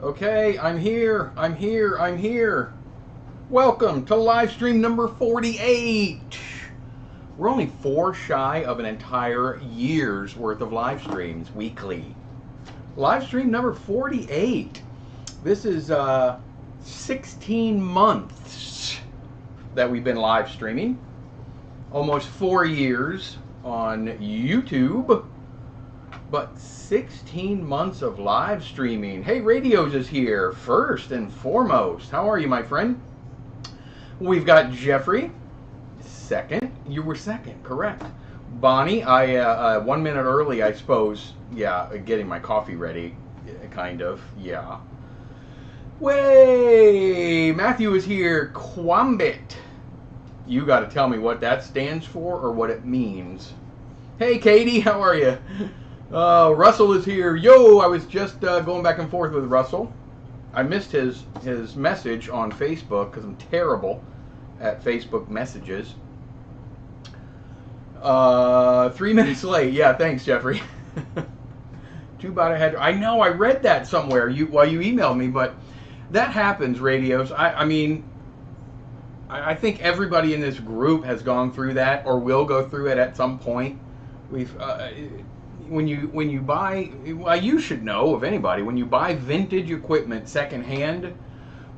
Okay, I'm here. I'm here. I'm here. Welcome to live stream number 48. We're only 4 shy of an entire year's worth of live streams weekly. Live stream number 48. This is 16 months that we've been live streaming. Almost 4 years on YouTube. But 16 months of live streaming. Hey, Radios is here, first and foremost. How are you, my friend? We've got Jeffrey, second. You were second, correct. Bonnie, I 1 minute early, I suppose. Yeah, getting my coffee ready, kind of, yeah. Way, Matthew is here, Quambit. You got to tell me what that stands for or what it means. Hey, Katie, how are you? Russell is here. Yo, I was just going back and forth with Russell. I missed his message on Facebook because I'm terrible at Facebook messages. 3 minutes late. Yeah, thanks, Jeffrey. Too bad I had to. I know, I read that somewhere while you emailed me, but that happens, Radios. I mean, I think everybody in this group has gone through that or will go through it at some point. We've... When you buy, well, you should know of anybody, when you buy vintage equipment secondhand,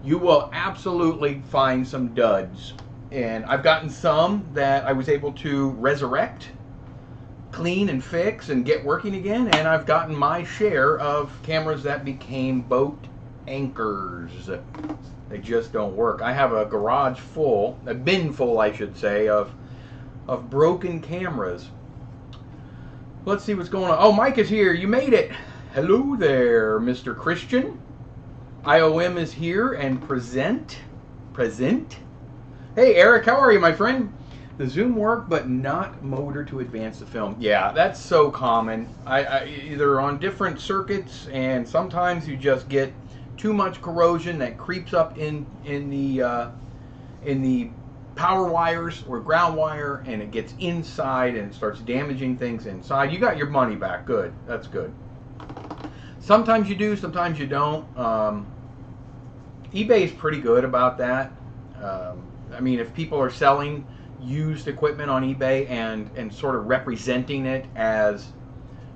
you will absolutely find some duds. And I've gotten some that I was able to resurrect, clean and fix and get working again, and I've gotten my share of cameras that became boat anchors. They just don't work. I have a garage full, a bin full I should say, of broken cameras. Let's see what's going on. Oh, Mike is here. You made it. Hello there, Mr. Christian. IOM is here and present. Hey, Eric, how are you, my friend? The zoom work, but not motor to advance the film. Yeah, that's so common. I either on different circuits, and sometimes you just get too much corrosion that creeps up in the power wires or ground wire, and it gets inside and it starts damaging things inside. You got your money back. Good. That's good. Sometimes you do, sometimes you don't. eBay is pretty good about that. I mean, if people are selling used equipment on eBay and sort of representing it as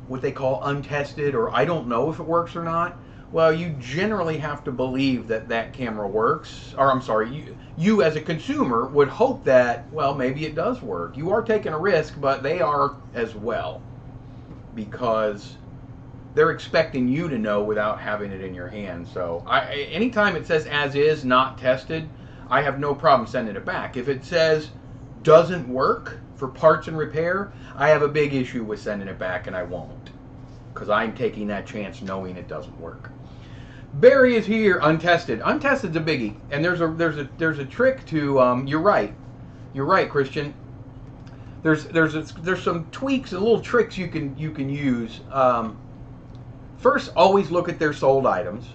what they call untested, or I don't know if it works or not, well, you generally have to believe that that camera works. Or I'm sorry, you as a consumer would hope that, well, maybe it does work. You are taking a risk, but they are as well, because they're expecting you to know without having it in your hand. So anytime it says as is, not tested, I have no problem sending it back. If it says doesn't work for parts and repair, I have a big issue with sending it back, and I won't, because I'm taking that chance knowing it doesn't work. Barry is here, untested. Untested's a biggie, and there's a trick to. You're right, Christian. There's some tweaks and little tricks you can use. First, always look at their sold items.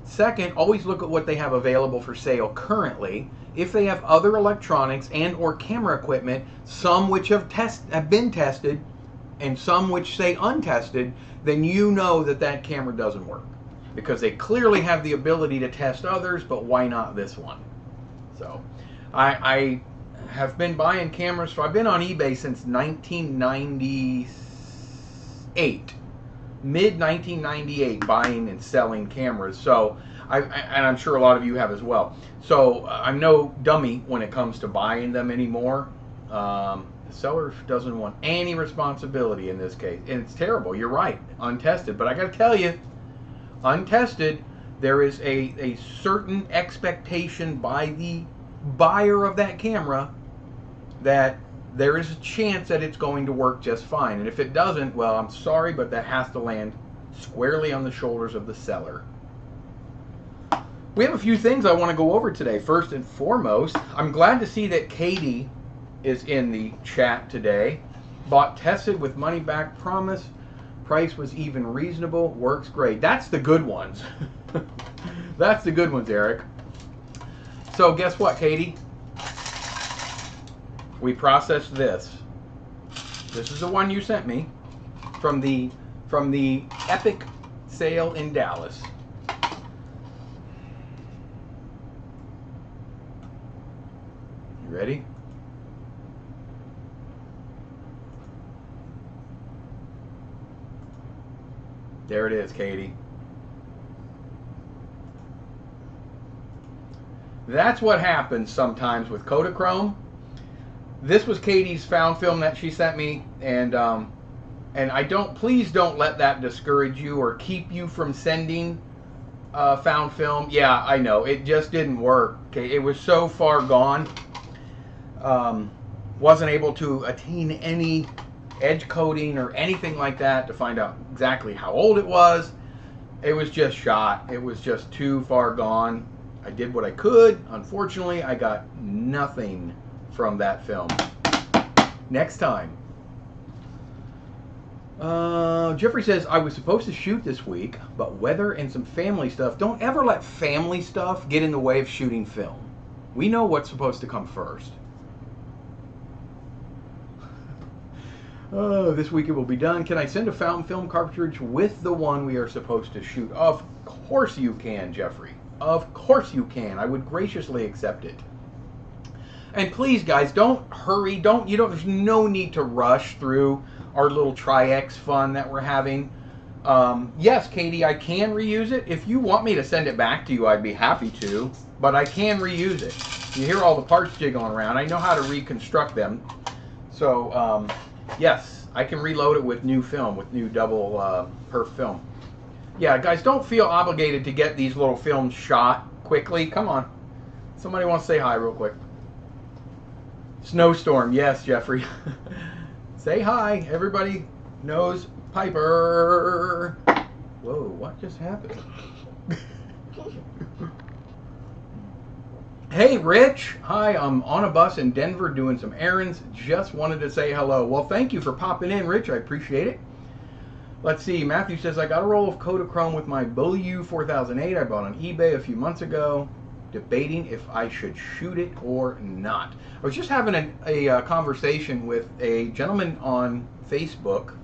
Second, always look at what they have available for sale currently. If they have other electronics and or camera equipment, some which have been tested, and some which say untested, then you know that camera doesn't work, because they clearly have the ability to test others, but why not this one? So I have been buying cameras. So I've been on eBay since 1998, mid 1998, buying and selling cameras. So and I'm sure a lot of you have as well. So I'm no dummy when it comes to buying them anymore. The seller doesn't want any responsibility in this case, and it's terrible. You're right, untested. But I got to tell you, untested, there is a certain expectation by the buyer of that camera that there is a chance that it's going to work just fine. And if it doesn't, well, I'm sorry, but that has to land squarely on the shoulders of the seller. We have a few things I want to go over today. First and foremost, I'm glad to see that Katie is in the chat today. Bought tested with money back promise. Price was even reasonable. Works great. That's the good ones. That's the good ones, Eric. So guess what, Katie? We processed this. This is the one you sent me from the Epic sale in Dallas. ready? There it is, Katie. That's what happens sometimes with Kodachrome. This was Katie's found film that she sent me, and please don't let that discourage you or keep you from sending found film. Yeah, I know, it just didn't work. Okay, it was so far gone. Wasn't able to attain any edge coding or anything like that to find out exactly how old it was. It was just shot. It was just too far gone. I did what I could. Unfortunately, I got nothing from that film. Next time. Jeffrey says, I was supposed to shoot this week, but weather and some family stuff. Don't ever let family stuff get in the way of shooting film. We know what's supposed to come first. This week it will be done. Can I send a found film cartridge with the one we are supposed to shoot? Of course you can, Jeffrey. Of course you can. I would graciously accept it. And please, guys, don't hurry. There's no need to rush through our little Tri-X fun that we're having. Yes, Katie, I can reuse it. If you want me to send it back to you, I'd be happy to. But I can reuse it. You hear all the parts jiggling around. I know how to reconstruct them. So, yes, I can reload it with new film, with new double perf film. Yeah, guys, don't feel obligated to get these little films shot quickly. Come on. Somebody wants to say hi real quick. Snowstorm. Yes, Jeffrey. Say hi. Everybody knows Piper. Whoa, what just happened? Hey, Rich. Hi, I'm on a bus in Denver doing some errands. Just wanted to say hello. Well, thank you for popping in, Rich. I appreciate it. Let's see. Matthew says, I got a roll of Kodachrome with my Beaulieu 4008 I bought on eBay a few months ago. Debating if I should shoot it or not. I was just having a conversation with a gentleman on Facebook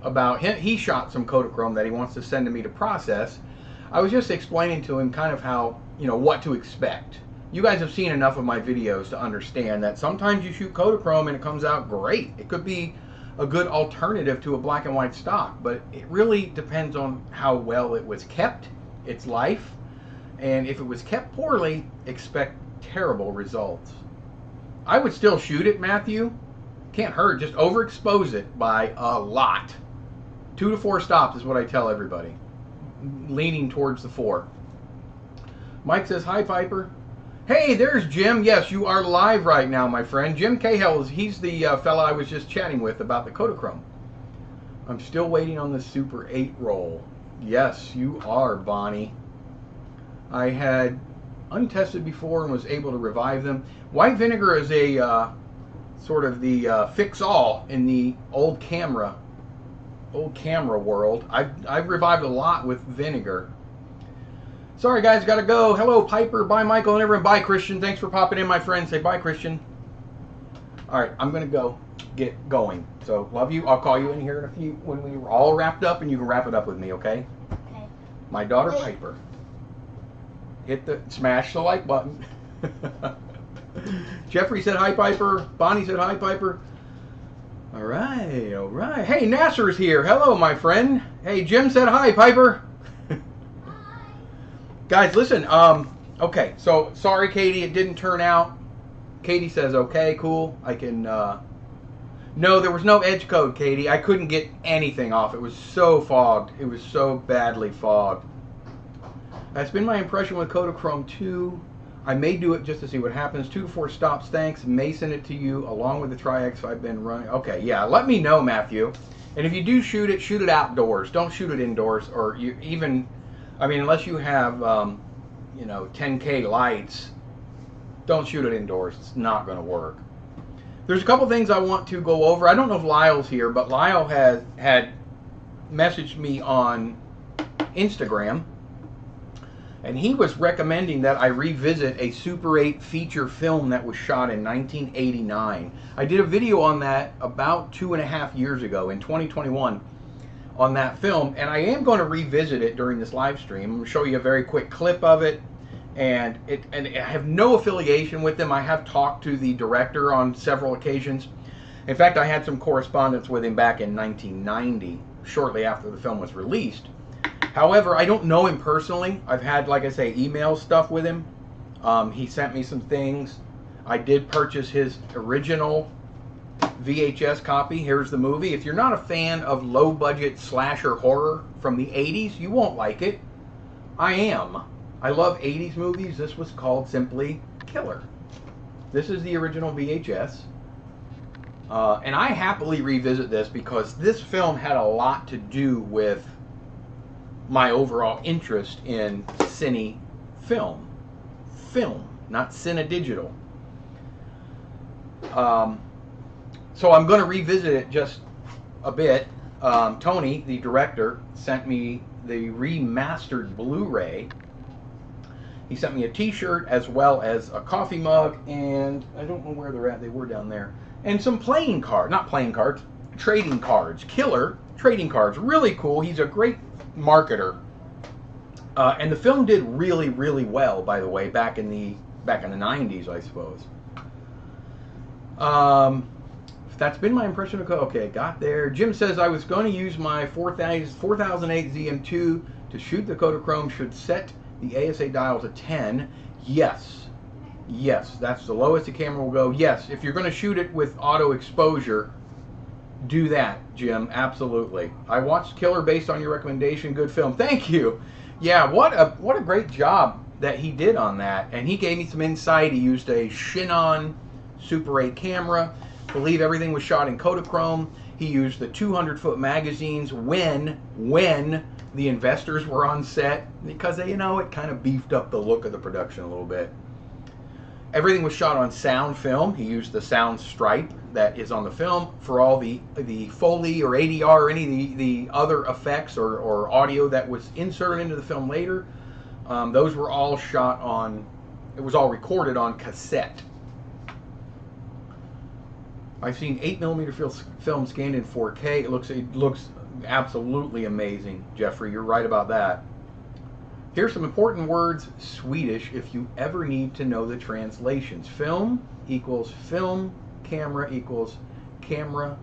about him. He shot some Kodachrome that he wants to send to me to process. I was just explaining to him kind of how, what to expect. You guys have seen enough of my videos to understand that sometimes you shoot Kodachrome and it comes out great. It could be a good alternative to a black and white stock, but it really depends on how well it was kept, its life, and if it was kept poorly, expect terrible results. I would still shoot it, Matthew. Can't hurt, just overexpose it by a lot. 2 to 4 stops is what I tell everybody. Leaning towards the 4. Mike says, hi, Piper. Hey, there's Jim. Yes, you are live right now, my friend. Jim Cahill, he's the fella I was just chatting with about the Kodachrome. I'm still waiting on the Super 8 roll. Yes, you are, Bonnie. I had untested before and was able to revive them. White vinegar is a sort of the fix-all in the old camera world. I've revived a lot with vinegar. Sorry, guys, gotta go. Hello, Piper. Bye, Michael, and everyone. Bye, Christian. Thanks for popping in, my friend. Say bye, Christian. All right, I'm gonna go get going. So, love you. I'll call you in here in a few when we're all wrapped up, and you can wrap it up with me, okay? Okay. My daughter, Piper. Smash the like button. Jeffrey said hi, Piper. Bonnie said hi, Piper. All right, all right. Hey, Nasser's here. Hello, my friend. Hey, Jim said hi, Piper. Guys, listen, okay, so sorry, Katie, it didn't turn out. Katie says, okay, cool, I can, no, there was no edge code, Katie. I couldn't get anything off. It was so fogged. It was so badly fogged. That's been my impression with Kodachrome 2. I may do it just to see what happens. 2 to 4 stops, thanks. May send it to you along with the Tri-X I've been running. Okay, yeah, let me know, Matthew. And if you do shoot it outdoors. Don't shoot it indoors, or you even... I mean, unless you have, 10K lights, don't shoot it indoors. It's not going to work. There's a couple things I want to go over. I don't know if Lyle's here, but Lyle had messaged me on Instagram, and he was recommending that I revisit a Super 8 feature film that was shot in 1989. I did a video on that about 2.5 years ago in 2021. On that film, and I am going to revisit it during this live stream. I'm going to show you a very quick clip of it, and I have no affiliation with them. I have talked to the director on several occasions. In fact, I had some correspondence with him back in 1990, shortly after the film was released. However, I don't know him personally. I've had, like I say, email stuff with him. He sent me some things. I did purchase his original VHS copy. Here's the movie. If you're not a fan of low-budget slasher horror from the 80s, you won't like it. I am. I love 80s movies. This was called simply Killer. This is the original VHS. And I happily revisit this because this film had a lot to do with my overall interest in cine film. Film, not cine digital. So I'm going to revisit it just a bit. Tony, the director, sent me the remastered Blu-ray. He sent me a t-shirt as well as a coffee mug, and I don't know where they're at. They were down there. And some trading cards. Killer trading cards. Really cool. He's a great marketer. And the film did really, really well, by the way, back in the 90s, I suppose. That's been my impression of... Okay, got there. Jim says, I was going to use my 4008 ZM2 to shoot the Kodachrome. Should set the ASA dial to 10. Yes. Yes, that's the lowest the camera will go. Yes, if you're going to shoot it with auto exposure, do that, Jim. Absolutely. I watched Killer based on your recommendation. Good film. Thank you. Yeah, what a great job that he did on that. And he gave me some insight. He used a Shinon Super 8 camera. I believe everything was shot in Kodachrome. He used the 200-foot magazines when the investors were on set, because they, it kind of beefed up the look of the production a little bit. Everything was shot on sound film. He used the sound stripe that is on the film for all the Foley or ADR or any of the other effects or audio that was inserted into the film later. Those were all shot on, it was all recorded on cassette. I've seen 8mm film scanned in 4K. It looks absolutely amazing, Jeffrey. You're right about that. Here's some important words, Swedish, if you ever need to know the translations. Film equals film, camera equals camera.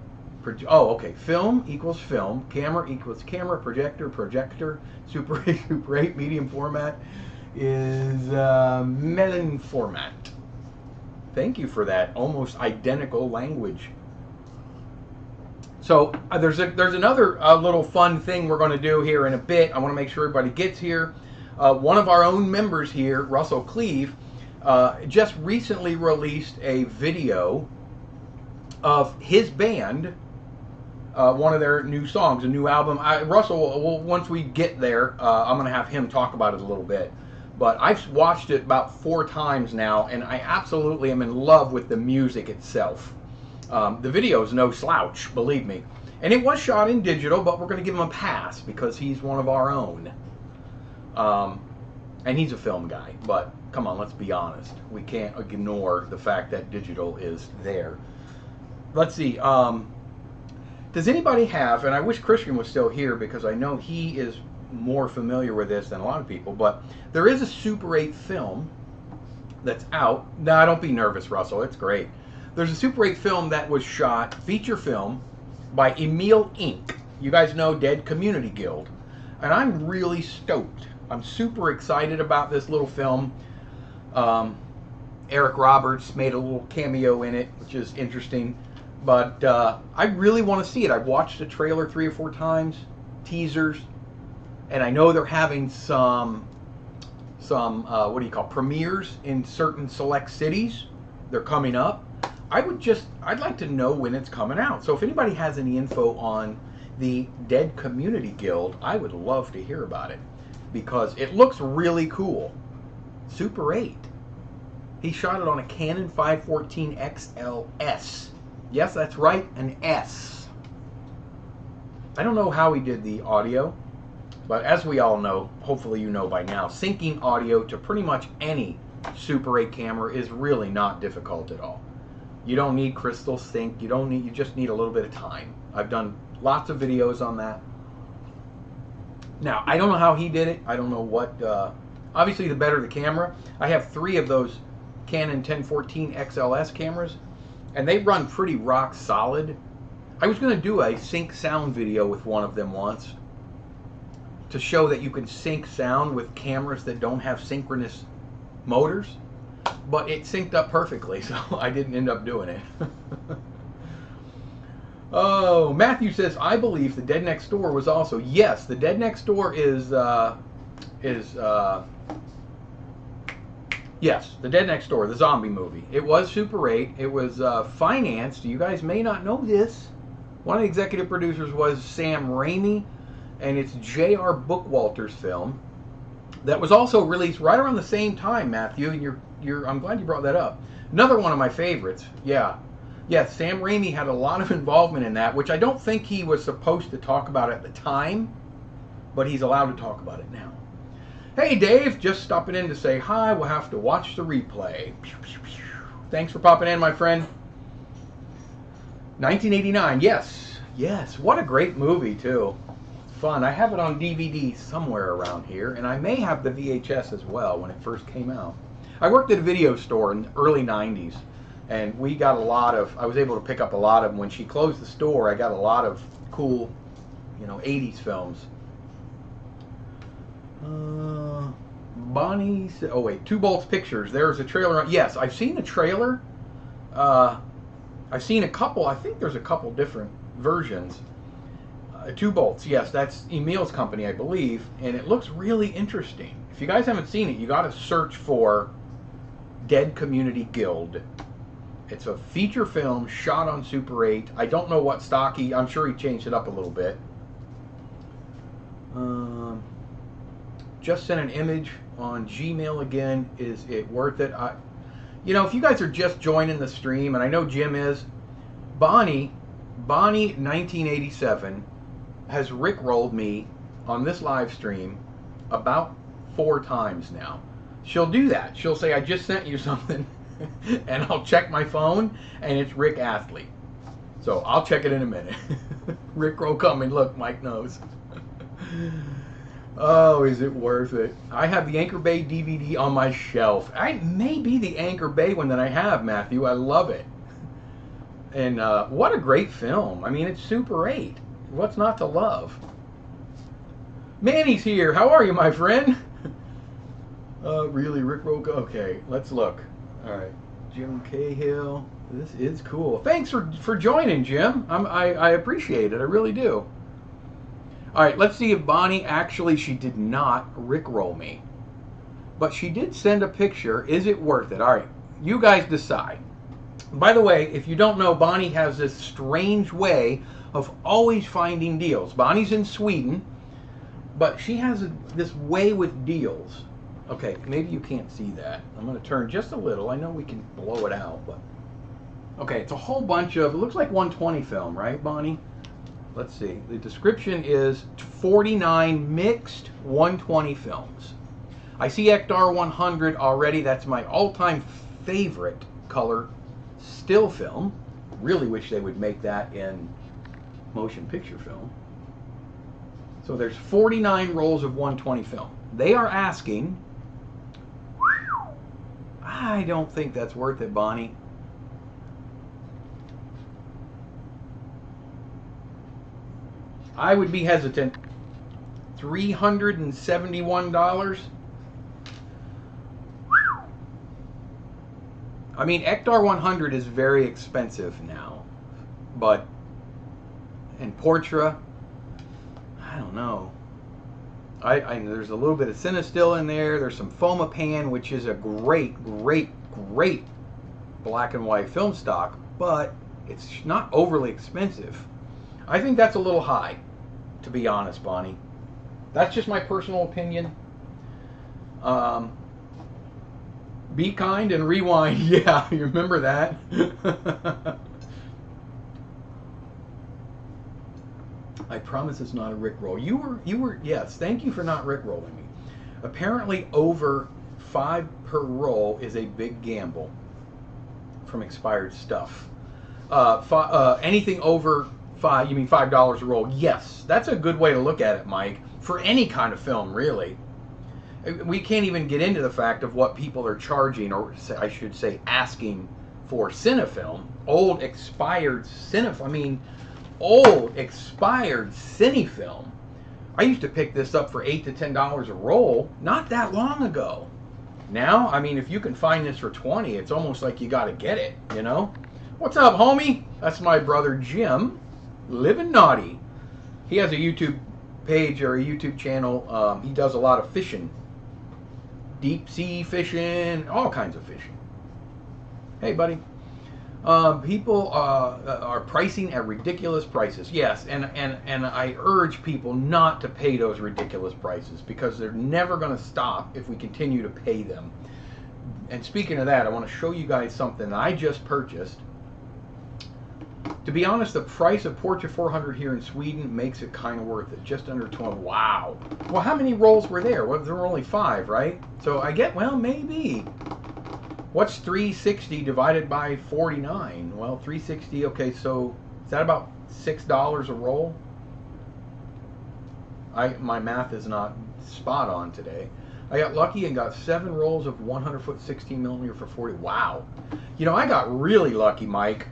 Film equals film, camera equals camera, projector, Super 8, medium format is melon format. Thank you for that almost identical language. So there's another little fun thing we're going to do here in a bit. I want to make sure everybody gets here. One of our own members here, Russell Cleve, just recently released a video of his band, one of their new songs, a new album. Russell, once we get there, I'm going to have him talk about it a little bit. But I've watched it about 4 times now, and I absolutely am in love with the music itself. The video is no slouch, believe me. And it was shot in digital, but we're going to give him a pass because he's one of our own. And he's a film guy, but come on, let's be honest. We can't ignore the fact that digital is there. Let's see. Does anybody have, and I wish Christian was still here because I know he is more familiar with this than a lot of people, but there is a Super 8 film that's out. Nah, don't be nervous, Russell. It's great. There's a Super 8 film that was shot, feature film, by Emil Inc. You guys know Dead Community Guild. And I'm really stoked. I'm super excited about this little film. Eric Roberts made a little cameo in it, which is interesting. But I really want to see it. I've watched the trailer 3 or 4 times, teasers, and I know they're having some premieres in certain select cities. They're coming up. I'd like to know when it's coming out. So if anybody has any info on the Dead Community Guild, I would love to hear about it because it looks really cool. Super 8. He shot it on a Canon 514 XLS. Yes, that's right, an S. I don't know how he did the audio, but as we all know, hopefully you know by now, syncing audio to pretty much any Super 8 camera is really not difficult at all. You don't need crystal sync. You just need a little bit of time. I've done lots of videos on that. Now, I don't know how he did it. I don't know Obviously, the better the camera. I have 3 of those Canon 1014 XLS cameras, and they run pretty rock solid. I was going to do a sync sound video with one of them once to show that you can sync sound with cameras that don't have synchronous motors, but it synced up perfectly, so I didn't end up doing it. Oh, Matthew says, I believe The Dead Next Door was also... Yes, The Dead Next Door is yes, The Dead Next Door, the zombie movie. It was Super 8. It was financed. You guys may not know this. One of the executive producers was Sam Raimi, and it's J.R. Bookwalter's film that was also released right around the same time, Matthew, and I'm glad you brought that up. Another one of my favorites. Yeah. Yes, Sam Raimi had a lot of involvement in that, which I don't think he was supposed to talk about at the time, but he's allowed to talk about it now. Hey, Dave, just stopping in to say hi. We'll have to watch the replay. Thanks for popping in, my friend. 1989, yes. Yes, what a great movie, too. Fun. I have it on DVD somewhere around here, and I may have the VHS as well when it first came out. I worked at a video store in the early 90s. And we got a lot of, I was able to pick up a lot of them. When she closed the store, I got a lot of cool, 80s films. Bonnie said, oh wait, Two Bolts Pictures. There's a trailer. Yes, I've seen the trailer. I've seen a couple, I think there's a couple different versions. Two Bolts, yes, that's Emil's company, I believe. And it looks really interesting. If you guys haven't seen it, you got to search for Dead Community Guild. It's a feature film shot on Super 8. I don't know what stock I'm sure he changed it up a little bit. Just sent an image on Gmail again. Is it worth it? If you guys are just joining the stream, and I know Jim is, Bonnie 1987 has rickrolled me on this live stream about 4 times now. She'll do that. She'll say, I just sent you something. And I'll check my phone, and it's Rick Athley. So I'll check it in a minute. Rick Roll coming. Look, Mike knows. Oh, is it worth it? I have the Anchor Bay DVD on my shelf. I may be the Anchor Bay one that I have, Matthew. I love it. And what a great film. I mean, it's Super 8. What's not to love? Manny's here. How are you, my friend? Really, Rick Roll? Okay, let's look. All right, Jim Cahill. This is cool. Thanks for joining, Jim. I appreciate it. I really do. All right, let's see if Bonnie actually, she did not rickroll me. But she did send a picture. Is it worth it? All right, you guys decide. By the way, if you don't know, Bonnie has this strange way of always finding deals. Bonnie's in Sweden, but she has this way with deals. Okay, maybe you can't see that. I'm going to turn just a little. I know we can blow it out, but... Okay, it's a whole bunch of... It looks like 120 film, right, Bonnie? Let's see. The description is 49 mixed 120 films. I see Ektar 100 already. That's my all-time favorite color still film. Really wish they would make that in motion picture film. So there's 49 rolls of 120 film. They are asking... I don't think that's worth it, Bonnie. I would be hesitant. $371. I mean, Ektar 100 is very expensive now. But... And Portra... I don't know. There's a little bit of Cinestill in there. There's some Fomapan, which is a great black and white film stock, but it's not overly expensive. I think that's a little high, to be honest, Bonnie. That's just my personal opinion. Be kind and rewind. Yeah, you remember that? I promise it's not a rickroll. You were yes, thank you for not rickrolling me. Apparently over 5 per roll is a big gamble from expired stuff. Anything over 5, you mean $5 a roll? Yes, that's a good way to look at it, Mike, for any kind of film, really. We can't even get into the fact of what people are charging, or I should say asking for Cinefilm. Old expired Cinefilm. I mean, old expired Cinefilm. I used to pick this up for $8 to $10 a roll not that long ago. Now, I mean, if you can find this for 20, it's almost like you got to get it, you know? What's up, homie? That's my brother Jim, living naughty. He has a YouTube page or a YouTube channel. He does a lot of fishing. Deep sea fishing, all kinds of fishing. Hey, buddy. People are pricing at ridiculous prices. Yes, and I urge people not to pay those ridiculous prices because they're never going to stop if we continue to pay them. And speaking of that, I want to show you guys something that I just purchased. To be honest, the price of Portra 400 here in Sweden makes it kind of worth it. Just under 12. Wow. Well, how many rolls were there? Well, there were only 5, right? So I get, well, maybe. What's 360 divided by 49? Well, 360, okay, so is that about $6 a roll? My math is not spot on today. I got lucky and got 7 rolls of 100-foot 16mm for 40. Wow. You know, I got really lucky, Mike.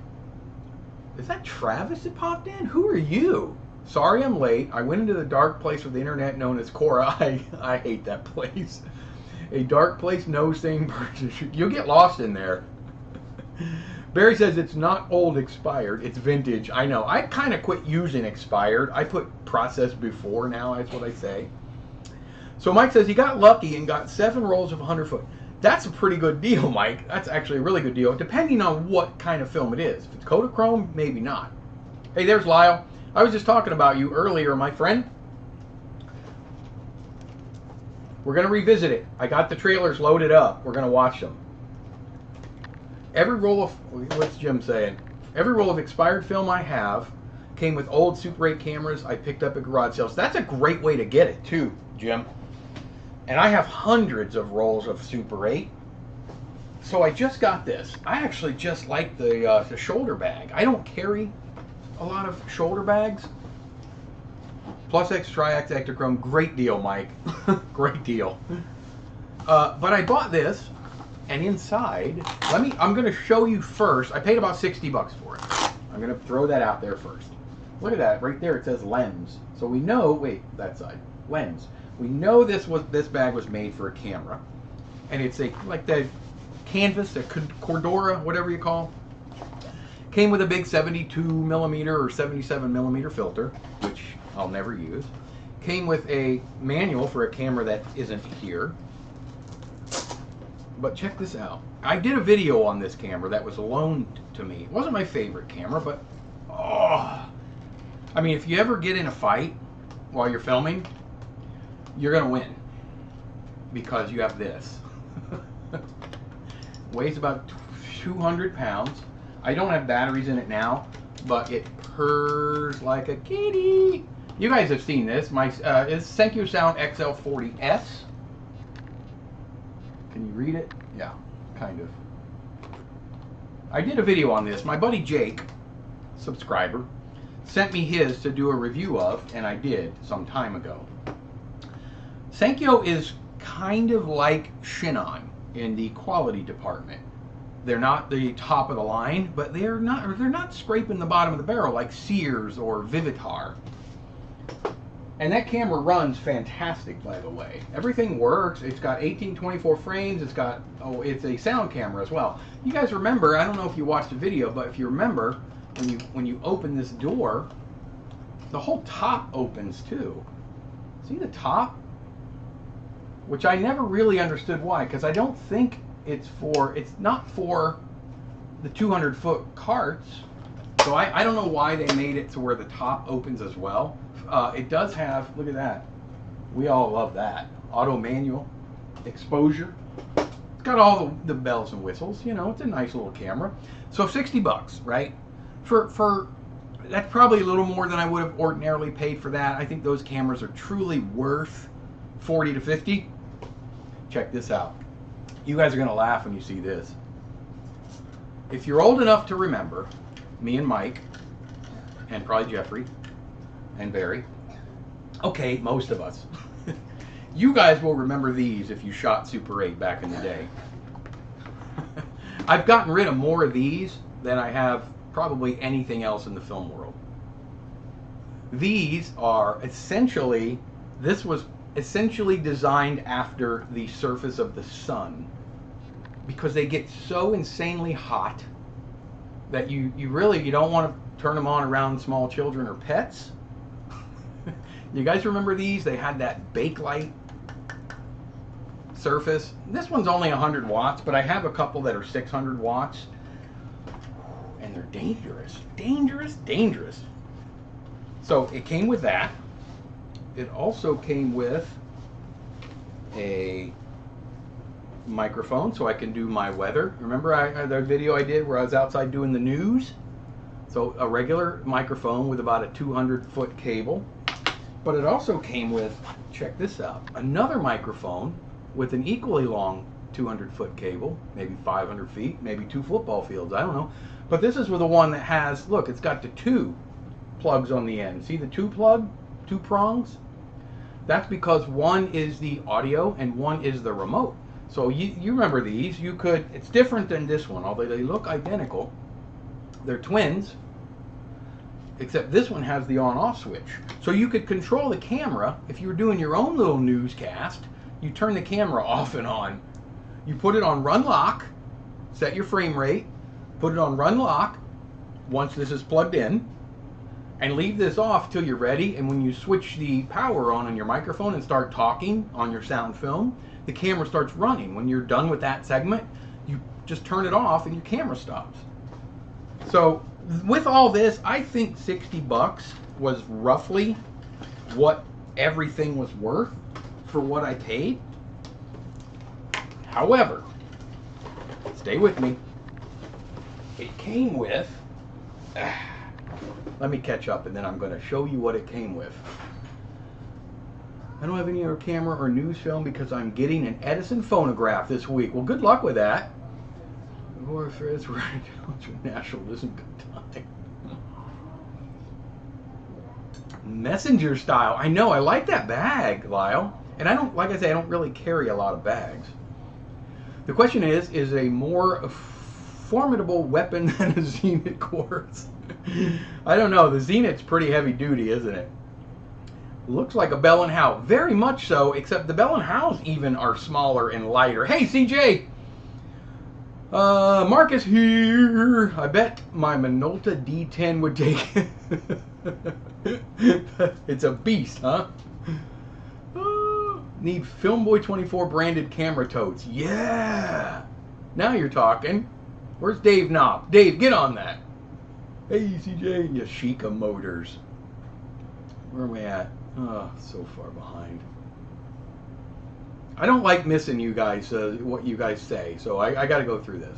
Is that Travis that popped in? Who are you? Sorry I'm late. I went into the dark place of the internet known as Quora. I hate that place. A dark place, no sane person. You'll get lost in there. Barry says it's not old expired, it's vintage. I know. I kind of quit using expired. I put processed before now, that's what I say. So Mike says he got lucky and got 7 rolls of 100-foot. That's a pretty good deal, Mike. That's actually a really good deal, depending on what kind of film it is. If it's Kodachrome, maybe not. Hey, there's Lyle. I was just talking about you earlier, my friend. We're going to revisit it. I got the trailers loaded up. We're going to watch them. Every roll of, what's Jim saying? Every roll of expired film I have came with old Super 8 cameras I picked up at garage sales. That's a great way to get it too, Jim. And I have hundreds of rolls of Super 8. So I just got this. I actually just like the shoulder bag. I don't carry a lot of shoulder bags. Plus X Triax Ektachrome, great deal, Mike. Great deal. But I bought this, and inside, I'm going to show you first. I paid about 60 bucks for it. I'm going to throw that out there first. Look at that, right there it says lens. So we know, wait, that side, lens. We know this bag was made for a camera, and it's like the canvas, a Cordura, whatever you call. Came with a big 72mm or 77mm filter, which I'll never use. Came with a manual for a camera that isn't here. But check this out. I did a video on this camera that was loaned to me. It wasn't my favorite camera, but oh, I mean, if you ever get in a fight while you're filming, you're gonna win because you have this. Weighs about 200 pounds. I don't have batteries in it now, but it purrs like a kitty. You guys have seen this. My is Senkyu Sound XL40S. Can you read it? Yeah, kind of. I did a video on this. My buddy Jake, subscriber, sent me his to do a review of, and I did some time ago. Senkyu is kind of like Shinon in the quality department. They're not the top of the line, but they're not scraping the bottom of the barrel like Sears or Vivitar. And that camera runs fantastic, by the way. Everything works. It's got 1824 frames. It's got, oh, it's a sound camera as well. You guys remember, I don't know if you watched the video, but if you remember, when you open this door, the whole top opens too. See the top? Which I never really understood why, because I don't think it's not for the 200-foot carts. So I don't know why they made it to where the top opens as well. It does have, look at that. We all love that. Auto manual, exposure. It's got all the bells and whistles. You know, it's a nice little camera. So 60 bucks, right? For that's probably a little more than I would have ordinarily paid for that. I think those cameras are truly worth 40 to 50. Check this out. You guys are going to laugh when you see this. If you're old enough to remember, me and Mike, and probably Jeffrey, and Barry, okay, most of us. You guys will remember these if you shot Super 8 back in the day. I've gotten rid of more of these than I have probably anything else in the film world. These are essentially, this was essentially designed after the surface of the sun, because they get so insanely hot that you don't want to turn them on around small children or pets. You guys remember these? They had that bakelite surface. This one's only 100 watts, but I have a couple that are 600 watts. And they're dangerous. Dangerous, dangerous. So it came with that. It also came with a microphone so I can do my weather. Remember the video I did where I was outside doing the news? So a regular microphone with about a 200-foot cable. But it also came with, check this out, another microphone with an equally long 200-foot cable, maybe 500 feet, maybe 2 football fields, I don't know. But this is with the one that has, look, it's got the 2 plugs on the end. See the 2 prongs? That's because one is the audio and one is the remote. So you remember these, you could, it's different than this one, although they look identical. They're twins, except this one has the on-off switch. So you could control the camera. If you were doing your own little newscast, you turn the camera off and on. You put it on run lock, set your frame rate, put it on run lock once this is plugged in, and leave this off till you're ready. And when you switch the power on your microphone and start talking on your sound film, the camera starts running. When you're done with that segment, you just turn it off and your camera stops. So with all this, I think 60 bucks was roughly what everything was worth for what I paid. However, stay with me. It came with, let me catch up and then I'm going to show you what it came with. I don't have any other camera or news film because I'm getting an Edison phonograph this week. Well, good luck with that. Or if it's right, National isn't good time. Messenger style. I know, I like that bag, Lyle. And I don't, like I say, I don't really carry a lot of bags. The question is a more formidable weapon than a Zenit quartz? I don't know, the Zenit's pretty heavy duty, isn't it? Looks like a Bell & Howell. Very much so, except the Bell & Howells even are smaller and lighter. Hey, CJ! Marcus here. I bet my Minolta D10 would take it. It's a beast, huh? Need Filmboy24 branded camera totes. Yeah! Now you're talking. Where's Dave Knopp? Dave, get on that. Hey, CJ. Yashica Motors. Where am I at? Oh, so far behind. I don't like missing you guys, what you guys say, so I got to go through this.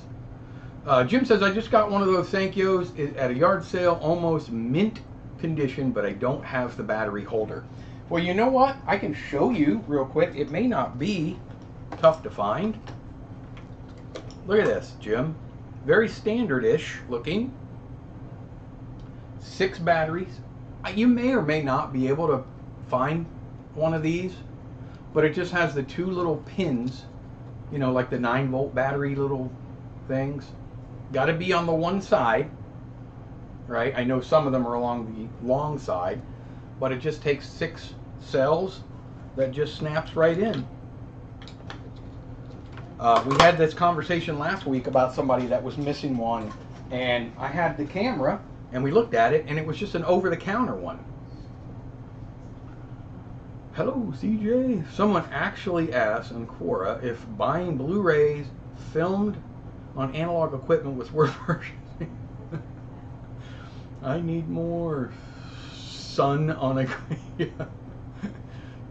Jim says, I just got one of those thank yous at a yard sale, almost mint condition, but I don't have the battery holder. Well, you know what? I can show you real quick. It may not be tough to find. Look at this, Jim. Very standard-ish looking. 6 batteries. You may or may not be able to find one of these, but it just has the 2 little pins, you know, like the 9-volt battery little things. Got to be on the one side, right? I know some of them are along the long side, but it just takes 6 cells that just snaps right in. We had this conversation last week about somebody that was missing one, and I had the camera, and we looked at it, and it was just an over-the-counter one. Hello, CJ. Someone actually asked on Quora if buying Blu-rays filmed on analog equipment was worth purchasing. I need more sun on a... Yeah.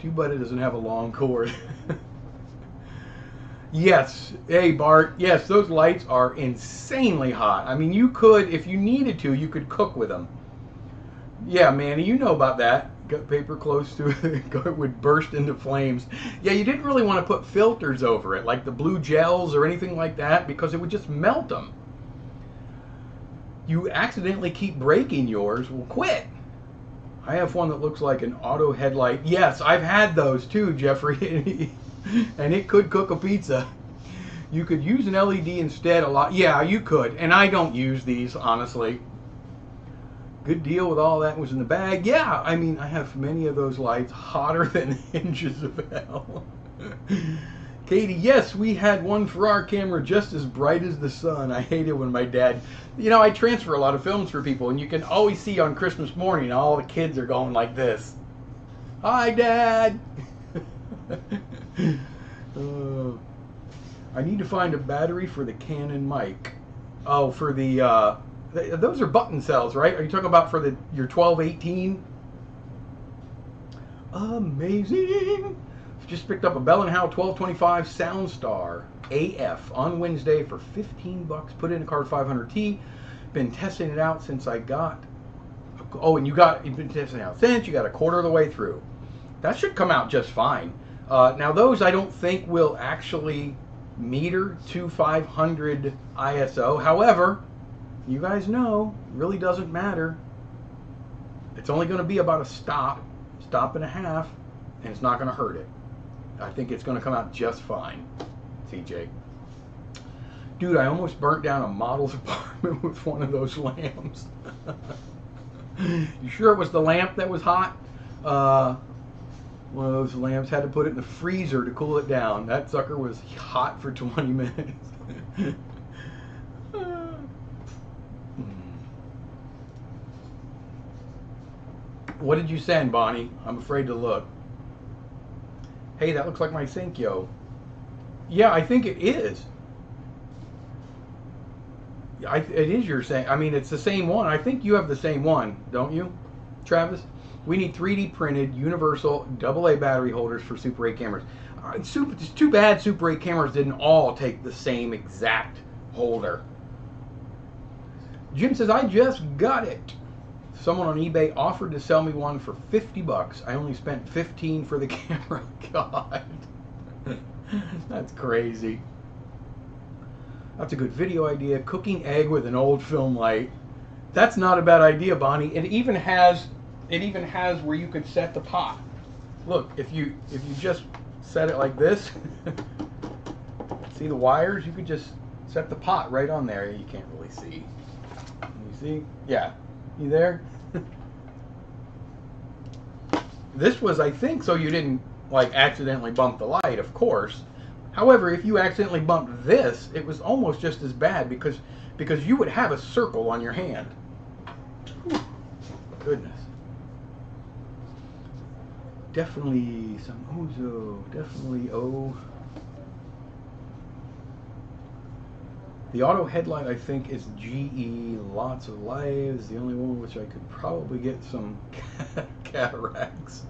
Too bad it doesn't have a long cord. Yes. Hey, Bart. Yes, those lights are insanely hot. I mean, you could, if you needed to, you could cook with them. Yeah, Manny, you know about that. Got paper close to it, it would burst into flames. Yeah, you didn't really want to put filters over it, like the blue gels or anything like that, because it would just melt them. You accidentally keep breaking yours, well, quit. I have one that looks like an auto headlight. Yes, I've had those too, Jeffrey. And it could cook a pizza. You could use an LED instead a lot. Yeah, you could. And I don't use these, honestly. Good deal with all that was in the bag. Yeah, I mean, I have many of those lights hotter than hinges of hell. Katie, yes, we had one for our camera just as bright as the sun. I hate it when my dad, you know, I transfer a lot of films for people, and you can always see on Christmas morning all the kids are going like this. Hi, Dad. I need to find a battery for the Canon mic. Oh, for the, those are button cells, right? Are you talking about for your 1218? Amazing. Just picked up a Bell & Howell 1225 Soundstar AF on Wednesday for 15 bucks. Put in a card 500T. Been testing it out since I got. Oh, and you've been testing it out since you got a quarter of the way through. That should come out just fine. Now those I don't think will actually meter to 500 ISO. However, you guys know, it really doesn't matter. It's only going to be about a stop and a half, and it's not going to hurt it. I think it's going to come out just fine, CJ. Dude, I almost burnt down a model's apartment with one of those lamps. You sure it was the lamp that was hot? One of those lamps, had to put it in the freezer to cool it down. That sucker was hot for 20 minutes. What did you send, Bonnie? I'm afraid to look. Hey, that looks like my Syncyo. Yeah, I think it is. It is your same. I mean, it's the same one. I think you have the same one, don't you, Travis? We need 3D printed universal AA battery holders for Super 8 cameras. It's too bad Super 8 cameras didn't all take the same exact holder. Jim says, I just got it. Someone on eBay offered to sell me one for 50 bucks. I only spent 15 for the camera. God. That's crazy. That's a good video idea. Cooking egg with an old film light. That's not a bad idea, Bonnie. It even has where you could set the pot. Look, if you just set it like this, see the wires? You could just set the pot right on there. You can't really see. You see? Yeah. You there? This was, I think, so you didn't like accidentally bump the light, of course. However, if you accidentally bumped this, it was almost just as bad because you would have a circle on your hand. Whew. Goodness. Definitely some Ozo. Definitely The auto headlight, I think, is GE. Lots of lives. The only one which I could probably get some cataracts.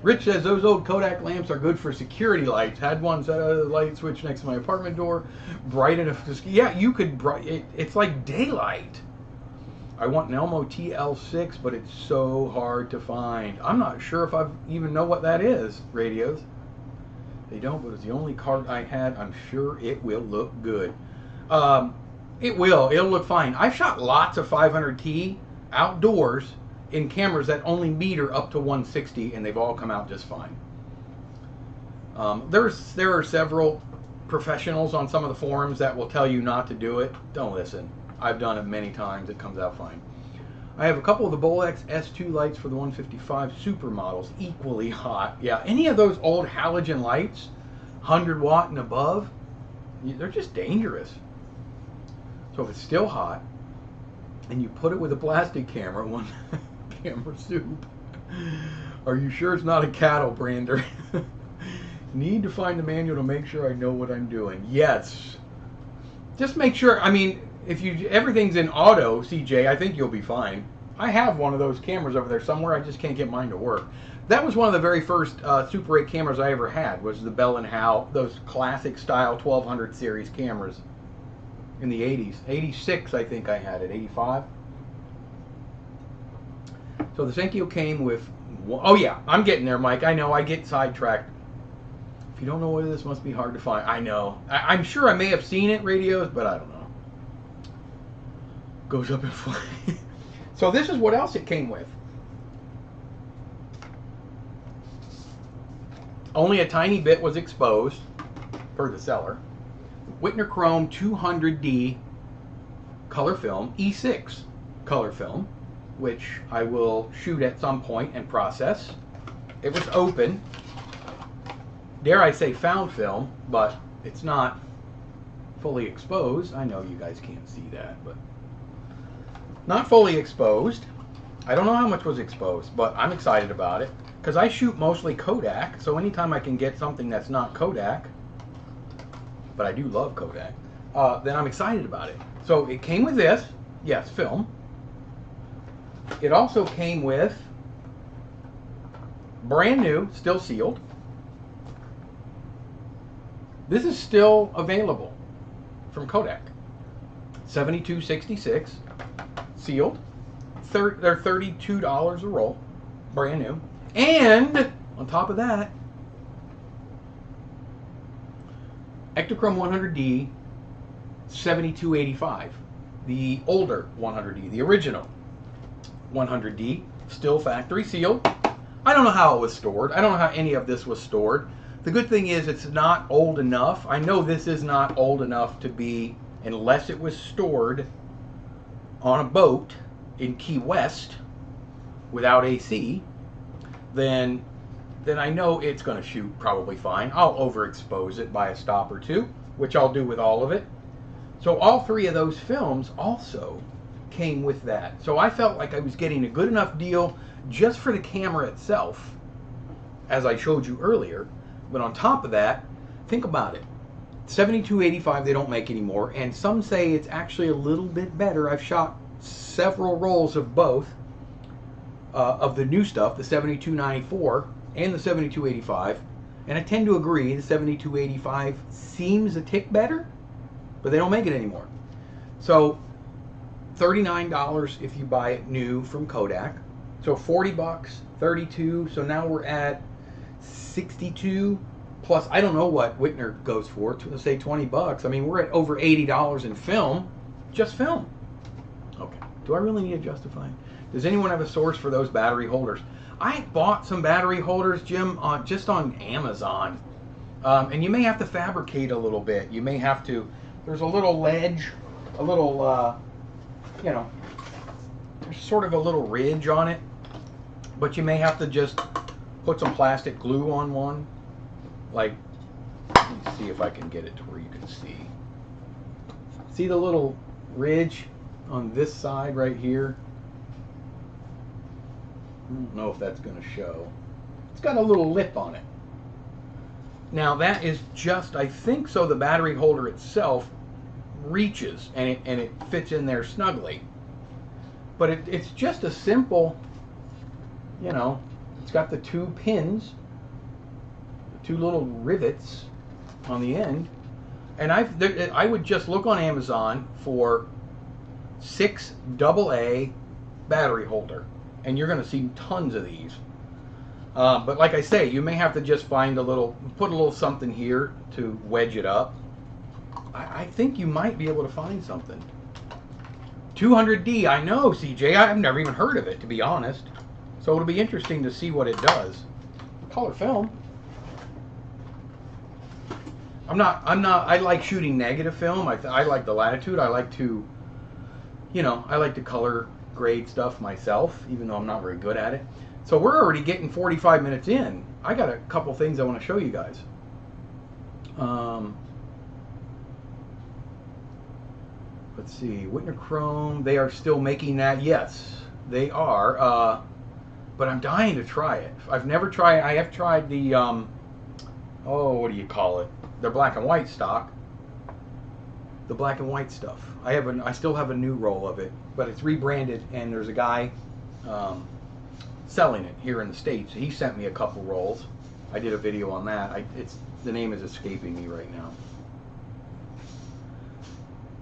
Rich says those old Kodak lamps are good for security lights. Had one set a light switch next to my apartment door, bright enough to see. Yeah, you could it's like daylight. I want an Elmo TL6, but it's so hard to find. I'm not sure if I even know what that is. Radios. They don't, but it's the only card I had. I'm sure it will look good. It will. It'll look fine. I've shot lots of 500T outdoors in cameras that only meter up to 160, and they've all come out just fine. There are several professionals on some of the forums that will tell you not to do it. Don't listen. I've done it many times. It comes out fine. I have a couple of the Bolex S2 lights for the 155 Super models, equally hot. Yeah, any of those old halogen lights, 100 watt and above, they're just dangerous. So if it's still hot, and you put it with a plastic camera, one camera soup, are you sure it's not a cattle brander? Need to find the manual to make sure I know what I'm doing. Yes. Just make sure, I mean, if everything's in auto, CJ, I think you'll be fine. I have one of those cameras over there somewhere. I just can't get mine to work. That was one of the very first Super 8 cameras I ever had, was the Bell & Howell, those classic style 1200 series cameras in the 80s. 86, I think I had it. 85. So the Syncyo came with, oh yeah, I'm getting there, Mike. I know, I get sidetracked. If you don't know what it is, it must be hard to find. I know. I'm sure I may have seen it, radios, but I don't know. Goes up in flames. So this is what else it came with. Only a tiny bit was exposed, per the seller. Whitner Chrome 200D color film, E6 color film, which I will shoot at some point and process. It was open. Dare I say found film, but it's not fully exposed. I know you guys can't see that, but not fully exposed. I don't know how much was exposed, but I'm excited about it because I shoot mostly Kodak, so anytime I can get something that's not Kodak, but I do love Kodak, then I'm excited about it. So it came with this, yes, film. It also came with brand new, still sealed. This is still available from Kodak. 7266, sealed. They're $32 a roll, brand new. And on top of that, Ektachrome 100D 7285, the older 100D, the original 100D, still factory sealed. I don't know how it was stored. I don't know how any of this was stored. The good thing is it's not old enough. I know this is not old enough to be, unless it was stored on a boat in Key West without AC, then I know it's going to shoot probably fine. I'll overexpose it by a stop or two, which I'll do with all of it. So all three of those films also came with that. So I felt like I was getting a good enough deal just for the camera itself, as I showed you earlier. But on top of that, think about it. 7285 they don't make anymore, and some say it's actually a little bit better. I've shot several rolls of both, of the new stuff, the 7294 and the 7285, and I tend to agree the 7285 seems a tick better, but they don't make it anymore. So $39 if you buy it new from Kodak. So 40 bucks, 32. So now we're at 62 plus. I don't know what Whitner goes for. Let's say 20 bucks. I mean, we're at over $80 in film, just film. Okay. Do I really need to justify? Does anyone have a source for those battery holders? I bought some battery holders, Jim, just on Amazon. And you may have to fabricate a little bit. You may have to. There's a little ledge, a little, you know, there's sort of a little ridge on it. But you may have to just put some plastic glue on one. Like, let me see if I can get it to where you can see. See the little ridge on this side right here? I don't know if that's going to show. It's got a little lip on it. Now that is just, I think so, the battery holder itself reaches and it fits in there snugly. But it's just a simple, you know, it's got the two pins, the two little rivets on the end. And I would just look on Amazon for 6 AA battery holder, and you're going to see tons of these. But like I say, you may have to just find a little, put a little something here to wedge it up. I think you might be able to find something. 200D, I know, CJ. I've never even heard of it, to be honest. So it'll be interesting to see what it does. Color film. I like shooting negative film. I like the latitude. I like to, you know, I like to color grade stuff myself, even though I'm not very good at it. So we're already getting 45 minutes in. I got a couple things I want to show you guys. Let's see, Whitner Chrome, they are still making that. Yes, they are. But I'm dying to try it. I've never tried. I have tried the, oh, what do you call it? Their black and white stock. The black and white stuff. I still have a new roll of it, but it's rebranded, and there's a guy selling it here in the States. He sent me a couple rolls. I did a video on that. The name is escaping me right now.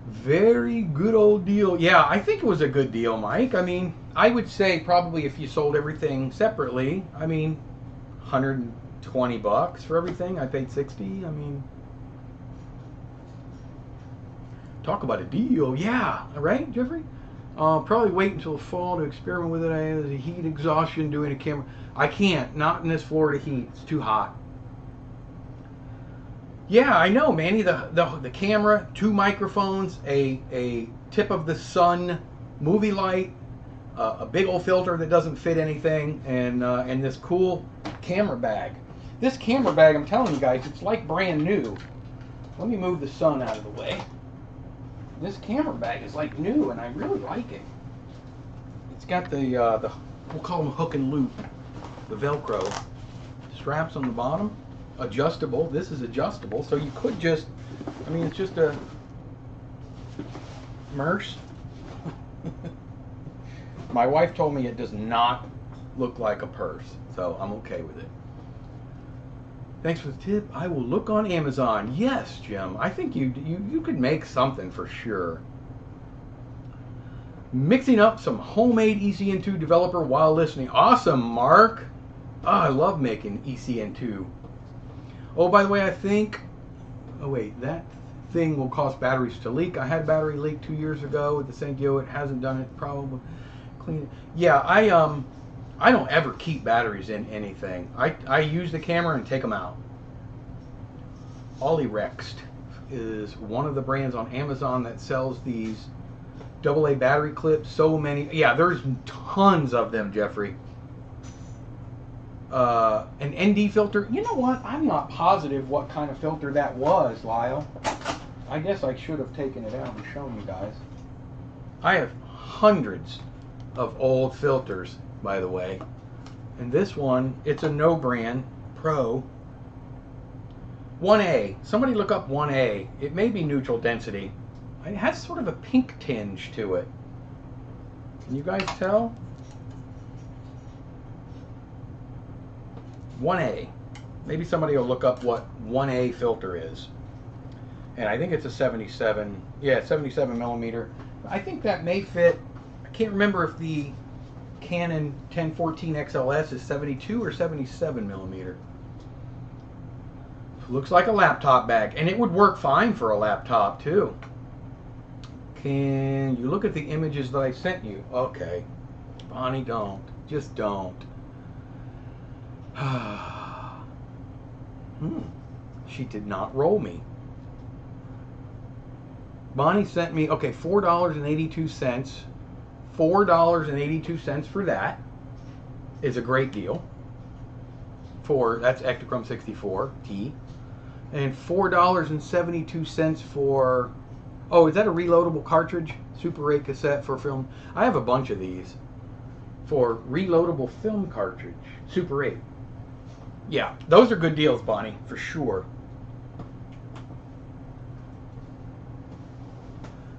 Very good old deal. Yeah, I think it was a good deal, Mike. I mean, I would say probably if you sold everything separately, I mean, 120 bucks for everything. I paid 60. I mean, talk about a deal. Yeah, right, Jeffrey? Probably wait until the fall to experiment with it. I have the heat exhaustion doing a camera. I can't. Not in this Florida heat. It's too hot. Yeah, I know, Manny. The camera, 2 microphones, a tip of the sun movie light, a big old filter that doesn't fit anything, and this cool camera bag. This camera bag, I'm telling you guys, it's like brand new. Let me move the sun out of the way. This camera bag is like new, and I really like it. It's got the we'll call them hook and loop, the Velcro straps on the bottom. Adjustable. This is adjustable, so you could just, I mean, it's just a merce. My wife told me it does not look like a purse, so I'm okay with it. Thanks for the tip. I will look on Amazon. Yes, Jim. I think you could make something for sure. Mixing up some homemade ECN2 developer while listening. Awesome, Mark. Oh, I love making ECN2. Oh, by the way, I think, oh wait, that thing will cause batteries to leak. I had a battery leak 2 years ago with the Senkyo. It hasn't done it, probably. Clean it. Yeah, I don't ever keep batteries in anything. I use the camera and take them out. Olirext is one of the brands on Amazon that sells these AA battery clips. So many. Yeah, there's tons of them, Jeffrey. An ND filter. You know what? I'm not positive what kind of filter that was, Lyle. I guess I should have taken it out and shown you guys. I have hundreds of old filters, by the way. And this one, it's a no brand Pro 1A. Somebody look up 1A. It may be neutral density. It has sort of a pink tinge to it. Can you guys tell? 1A. Maybe somebody will look up what 1A filter is. And I think it's a 77. Yeah, 77 millimeter. I think that may fit. I can't remember if the Canon 1014 XLS is 72 or 77 millimeter. Looks like a laptop bag, and it would work fine for a laptop too. Can you look at the images that I sent you? Okay, Bonnie, don't. Just don't. She did not roll me. Bonnie sent me, okay, $4.82. $4.82 for that is a great deal. That's Ektachrome 64T. And $4.72 for, oh, is that a reloadable cartridge? Super 8 cassette for film. I have a bunch of these for reloadable film cartridge. Super 8. Yeah, those are good deals, Bonnie, for sure.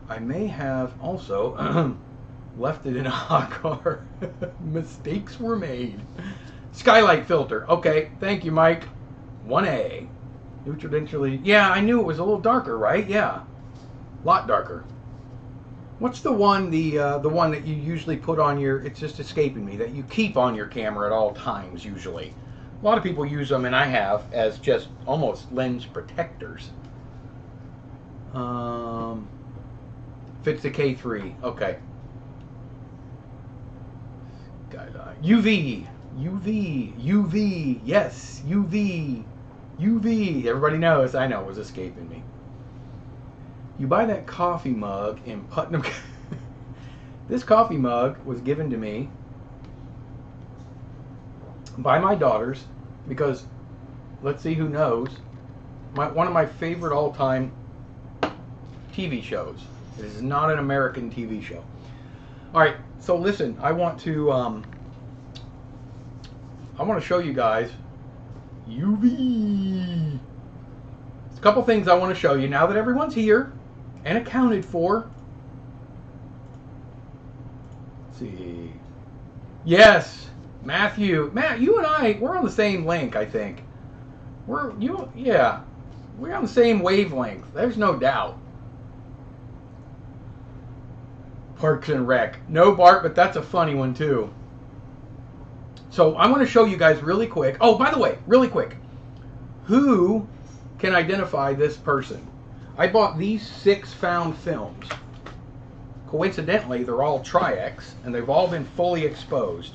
I may have also left it in a hot car. Mistakes were made. Skylight filter. Okay, thank you, Mike. 1A. Neutral density. Yeah, I knew it was a little darker, right? Yeah, a lot darker. What's the one? The one that you usually put on your? It's just escaping me. That you keep on your camera at all times. Usually, a lot of people use them, and I have as just almost lens protectors. Fits the K3. Okay. UV. Yes, UV. Everybody knows. I know it was escaping me. You buy that coffee mug in Putnam. This coffee mug was given to me by my daughters because, let's see who knows, one of my favorite all-time TV shows. It is not an American TV show. All right, so listen, I want to show you guys UV. There's a couple things I want to show you now that everyone's here and accounted for. Let's see. Yes, Matthew. Matt, you and I, we're on the same link, I think. We're on the same wavelength. There's no doubt. Parks and Rec. No, Bart, but that's a funny one too. So I'm going to show you guys really quick. Oh, by the way, really quick. Who can identify this person? I bought these 6 found films. Coincidentally, they're all Tri-X, and they've all been fully exposed.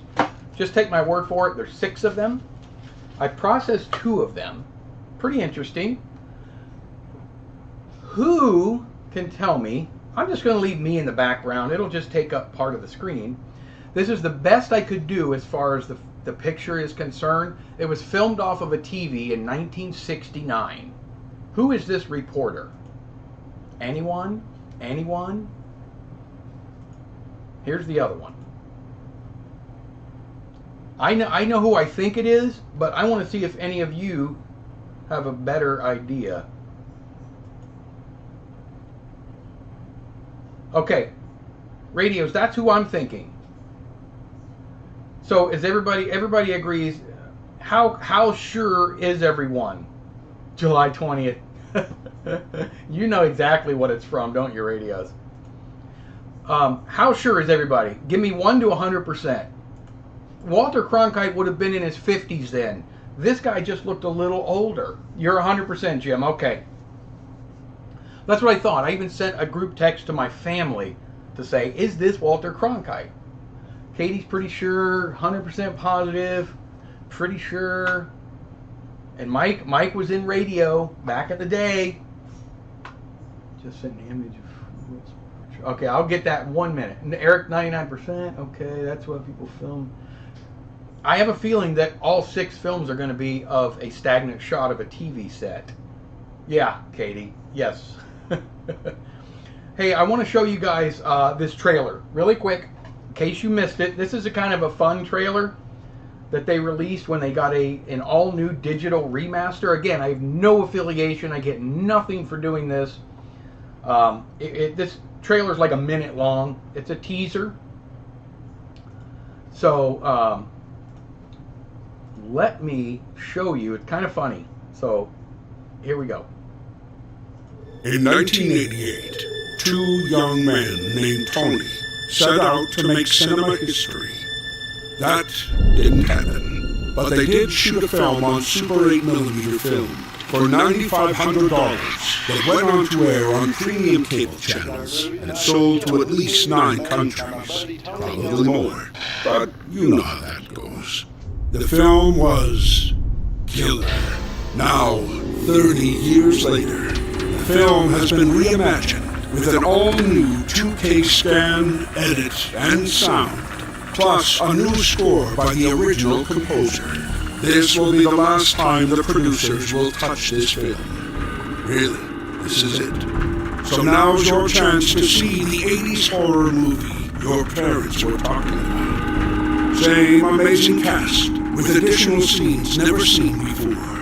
Just take my word for it. There's 6 of them. I processed 2 of them. Pretty interesting. Who can tell me? I'm just going to leave me in the background. It'll just take up part of the screen. This is the best I could do as far as the picture is concerned. It was filmed off of a TV in 1969. Who is this reporter? Anyone? Anyone? Here's the other one. I know who I think it is, but I want to see if any of you have a better idea. Okay, radios, that's who I'm thinking. So is everybody agrees? How sure is everyone? July 20th. You know exactly what it's from, don't you, radios? How sure is everybody? Give me 1 to 100%. Walter Cronkite would have been in his 50s then. This guy just looked a little older. You're 100%, Jim. Okay. That's what I thought. I even sent a group text to my family to say, is this Walter Cronkite? Katie's pretty sure, 100% positive, pretty sure. And Mike was in radio back in the day. Just sent an image of... Okay, I'll get that in 1 minute. And Eric, 99%. Okay, that's what people film. I have a feeling that all 6 films are going to be of a stagnant shot of a TV set. Yeah, Katie. Yes. Hey, I want to show you guys this trailer really quick, in case you missed it. This is a kind of a fun trailer that they released when they got an all-new digital remaster. Again, I have no affiliation. I get nothing for doing this. This trailer is like a minute long. It's a teaser. So let me show you. It's kind of funny. So here we go. In 1988, 2 young men named Tony set out to make cinema history. That didn't happen, but they did shoot a film on Super 8mm film for $9,500 that went on to air on premium cable channels and sold to at least 9 countries, probably more, but you know how that goes. The film was Killer. Now, 30 years later, the film has been reimagined with an all-new 2K scan, edit, and sound, plus a new score by the original composer. This will be the last time the producers will touch this film. Really, this is it. So now's your chance to see the 80s horror movie your parents were talking about. Same amazing cast, with additional scenes never seen before.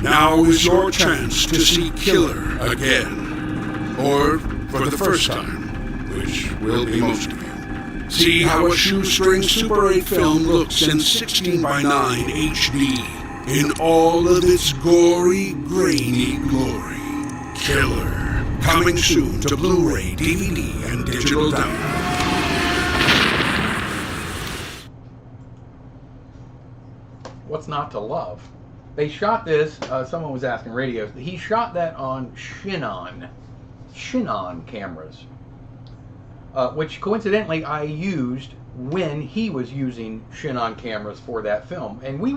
Now is your chance to see Killer again. Or for the first time, which will be most of you. See how a shoestring Super 8 film looks in 16:9 HD in all of its gory, grainy glory. Killer. Coming soon to Blu-ray, DVD, and digital download. What's not to love? They shot this, someone was asking radios, he shot that on Shinon cameras, which coincidentally I used when he was using Shinon cameras for that film. And we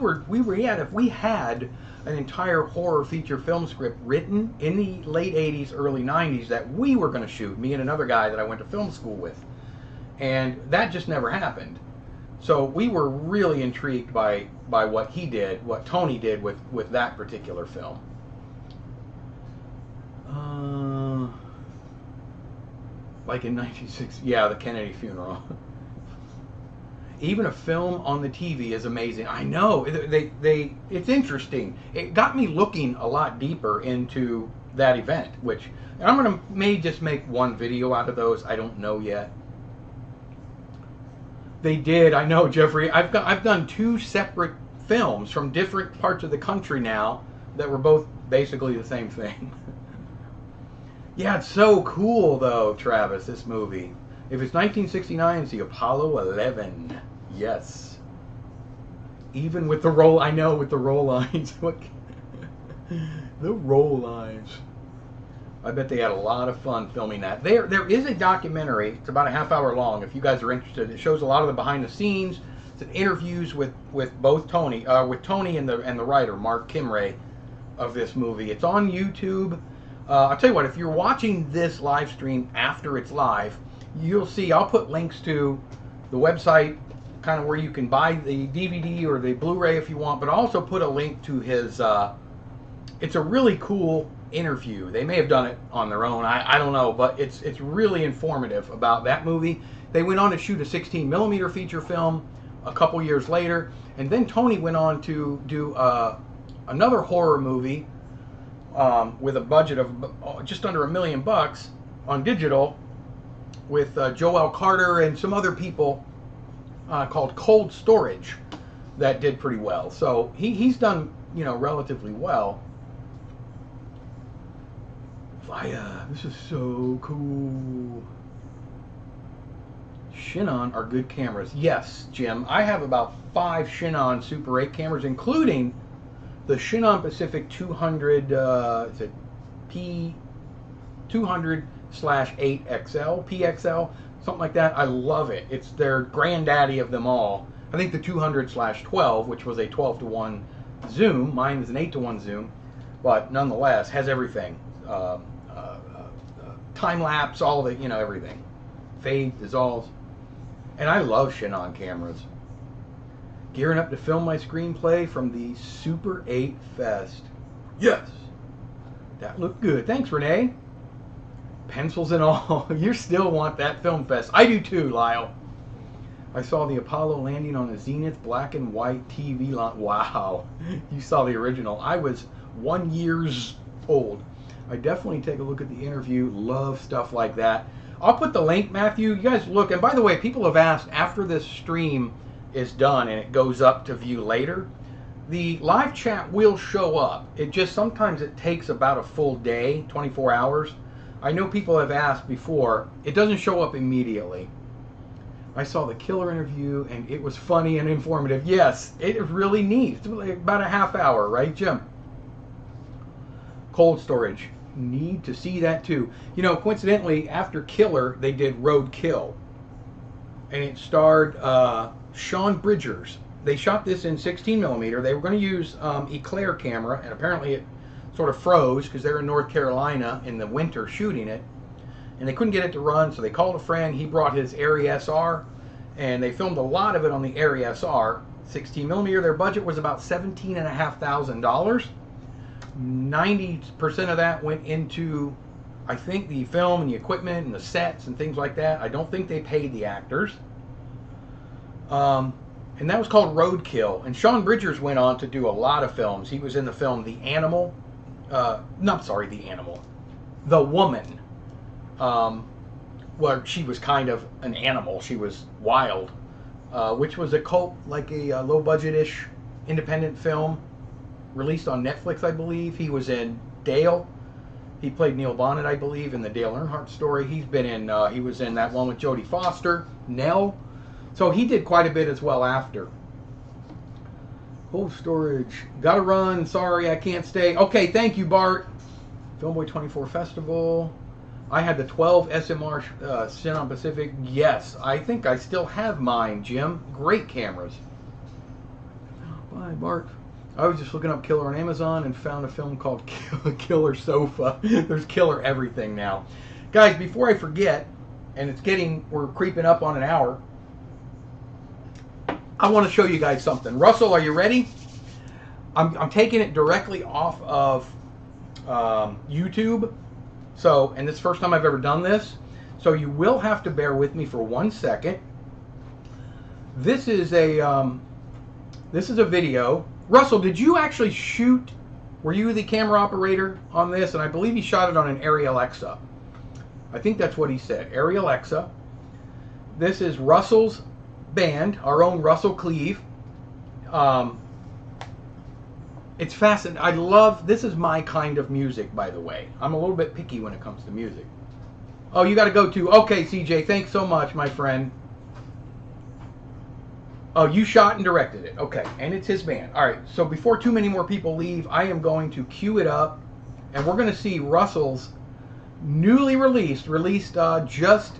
had an entire horror feature film script written in the late 80s, early 90s that we were going to shoot, me and another guy that I went to film school with. And that just never happened. So we were really intrigued by what he did, what Tony did with that particular film. Like in 1960, yeah, the Kennedy funeral. Even a film on the TV is amazing. I know, it's interesting. It got me looking a lot deeper into that event, which, and I'm gonna may just make one video out of those. I don't know yet. They did. I know, Jeffrey. I've done 2 separate films from different parts of the country now that were both basically the same thing. Yeah, it's so cool though, Travis. This movie. If it's 1969, it's the Apollo 11. Yes. Even with the roll, I know, with the roll lines. What? The roll lines. I bet they had a lot of fun filming that. There is a documentary. It's about a half hour long. If you guys are interested, it shows a lot of the behind the scenes. It's interviews with both Tony, and the writer Mark Kimray of this movie. It's on YouTube. I'll tell you what, if you're watching this live stream after it's live, you'll see I'll put links to the website, kind of where you can buy the DVD or the Blu-ray if you want, but I'll also put a link to his, it's a really cool interview. They may have done it on their own, I don't know, but it's really informative about that movie. They went on to shoot a 16mm feature film a couple years later, and then Tony went on to do another horror movie with a budget of just under $1 million on digital with Joel Carter and some other people called Cold Storage that did pretty well. So he's done, you know, relatively well. Via, this is so cool. Shinnon are good cameras. Yes, Jim. I have about 5 Shinnon Super 8 cameras, including the Shinnon Pacific 200, is it P200/8XL, PXL, something like that. I love it. It's their granddaddy of them all. I think the 200/12, which was a 12:1 zoom. Mine is an 8:1 zoom, but nonetheless has everything. Time lapse, all the, you know, everything. Fade, dissolves. And I love Shinnon cameras. Gearing up to film my screenplay from the Super 8 Fest. Yes! That looked good. Thanks, Renee. Pencils and all. You still want that film fest. I do too, Lyle. I saw the Apollo landing on a Zenith black and white TV line. Wow. You saw the original. I was 1 year old. I definitely take a look at the interview. Love stuff like that. I'll put the link, Matthew. You guys look. And by the way, people have asked, after this stream is done and it goes up to view later, the live chat will show up. It just, sometimes it takes about a full day, 24 hours. I know people have asked before. It doesn't show up immediately. I saw the killer interview and it was funny and informative. Yes, it is really neat. It's about a half hour, right, Jim? Cold Storage. Need to see that too. You know, coincidentally, after Killer, they did Roadkill. And it starred Sean Bridgers. They shot this in 16mm. They were going to use Eclair camera, and apparently it sort of froze because they're in North Carolina in the winter shooting it. And they couldn't get it to run, so they called a friend. He brought his Arri SR, and they filmed a lot of it on the Arri SR. 16mm. Their budget was about $17,500. 90% of that went into, I think, the film and the equipment and the sets and things like that. I don't think they paid the actors. And that was called Roadkill. And Sean Bridgers went on to do a lot of films. He was in the film The Animal. The Woman. Where she was kind of an animal. She was wild. Which was a cult, like a low-budget-ish independent film. Released on Netflix, I believe. He was in Dale. He played Neil Bonnet, I believe, in the Dale Earnhardt story. He's been in, he was in that one with Jodie Foster, Nell. So he did quite a bit as well after. Cold Storage. Gotta run. Sorry, I can't stay. Okay, thank you, Bart. Filmboy24 Festival. I had the 12 SMR Shinnon Pacific. Yes, I think I still have mine, Jim. Great cameras. Bye, Bart. I was just looking up Killer on Amazon and found a film called Killer Sofa. There's Killer everything now. Guys, before I forget, and we're creeping up on an hour, I want to show you guys something. Russell, are you ready? I'm taking it directly off of YouTube. So, and this is the first time I've ever done this. So you will have to bear with me for 1 second. This is a video. Russell, did you actually shoot? Were you the camera operator on this? And I believe he shot it on an Arri Alexa. I think that's what he said. Arri Alexa. This is Russell's band, our own Russell Cleve. It's fascinating. I love, this is my kind of music, by the way. I'm a little bit picky when it comes to music. Oh, you got to go too. Okay, CJ, thanks so much, my friend. Oh, you shot and directed it. Okay, and it's his band. All right, so before too many more people leave, I am going to cue it up, and we're going to see Russell's newly released just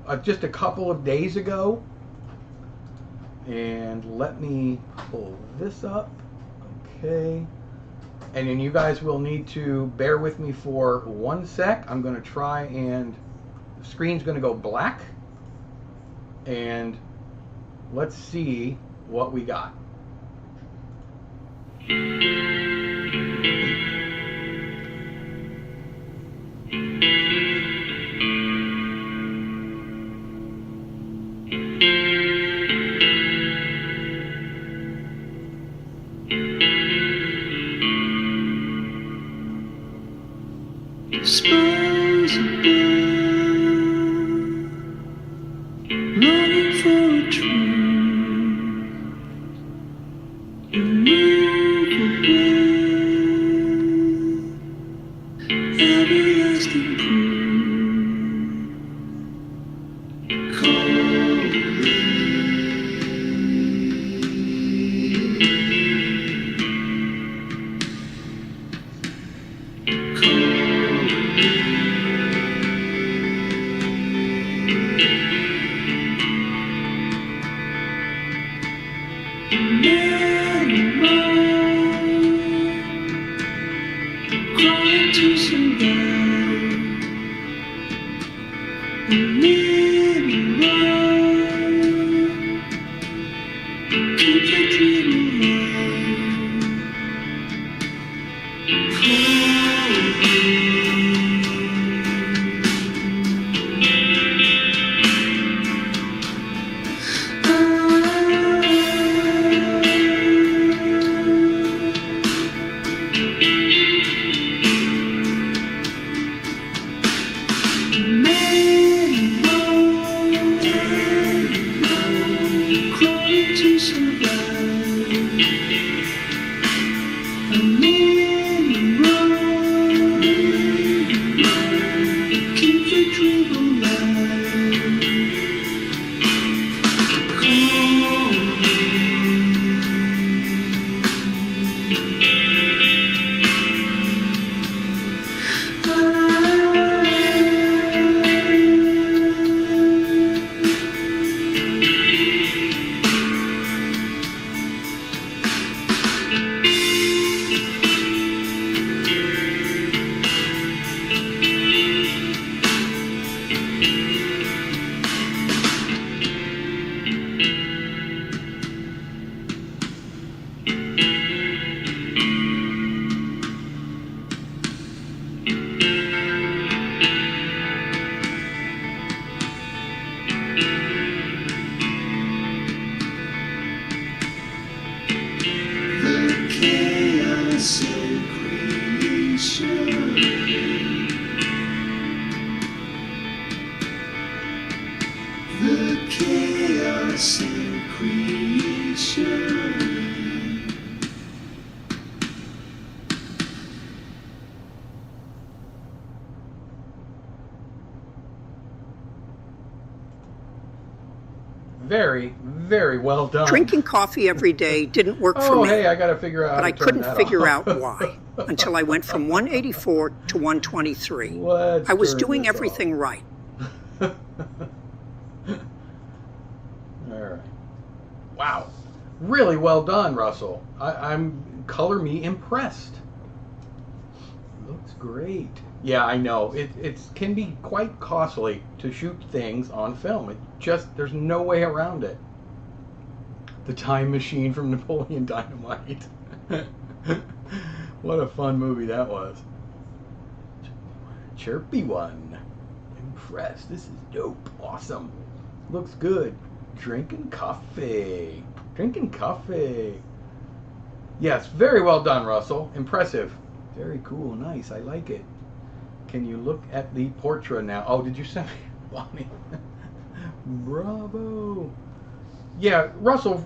a couple of days ago. And let me pull this up. Okay. And then you guys will need to bear with me for 1 sec. I'm going to try and the screen's going to go black. And let's see what we got. Spurs running for a truth, immovable, everlasting proof. Crying to survive, a little run, keep the dream crying to survive, a little run, keep the dream alive. The chaos in creation, the chaos in creation. Very, very well done. Drinking coffee every day didn't work for Oh, me, hey, I got to figure out how but to I turn couldn't that figure off. out why until I went from 184 to 123. Let's I was turn doing this everything right. off. All right. Wow. Really well done, Russell. I'm color me impressed. Looks great. Yeah, I know. It can be quite costly to shoot things on film. There's no way around it. The Time Machine from Napoleon Dynamite. What a fun movie that was. Chirpy one. Impressed. This is dope. Awesome. Looks good. Drinking coffee. Drinking coffee. Yes, very well done, Russell. Impressive. Very cool. Nice. I like it. Can you look at the portrait now? Oh, did you send me, Bonnie? Bravo. Yeah, Russell,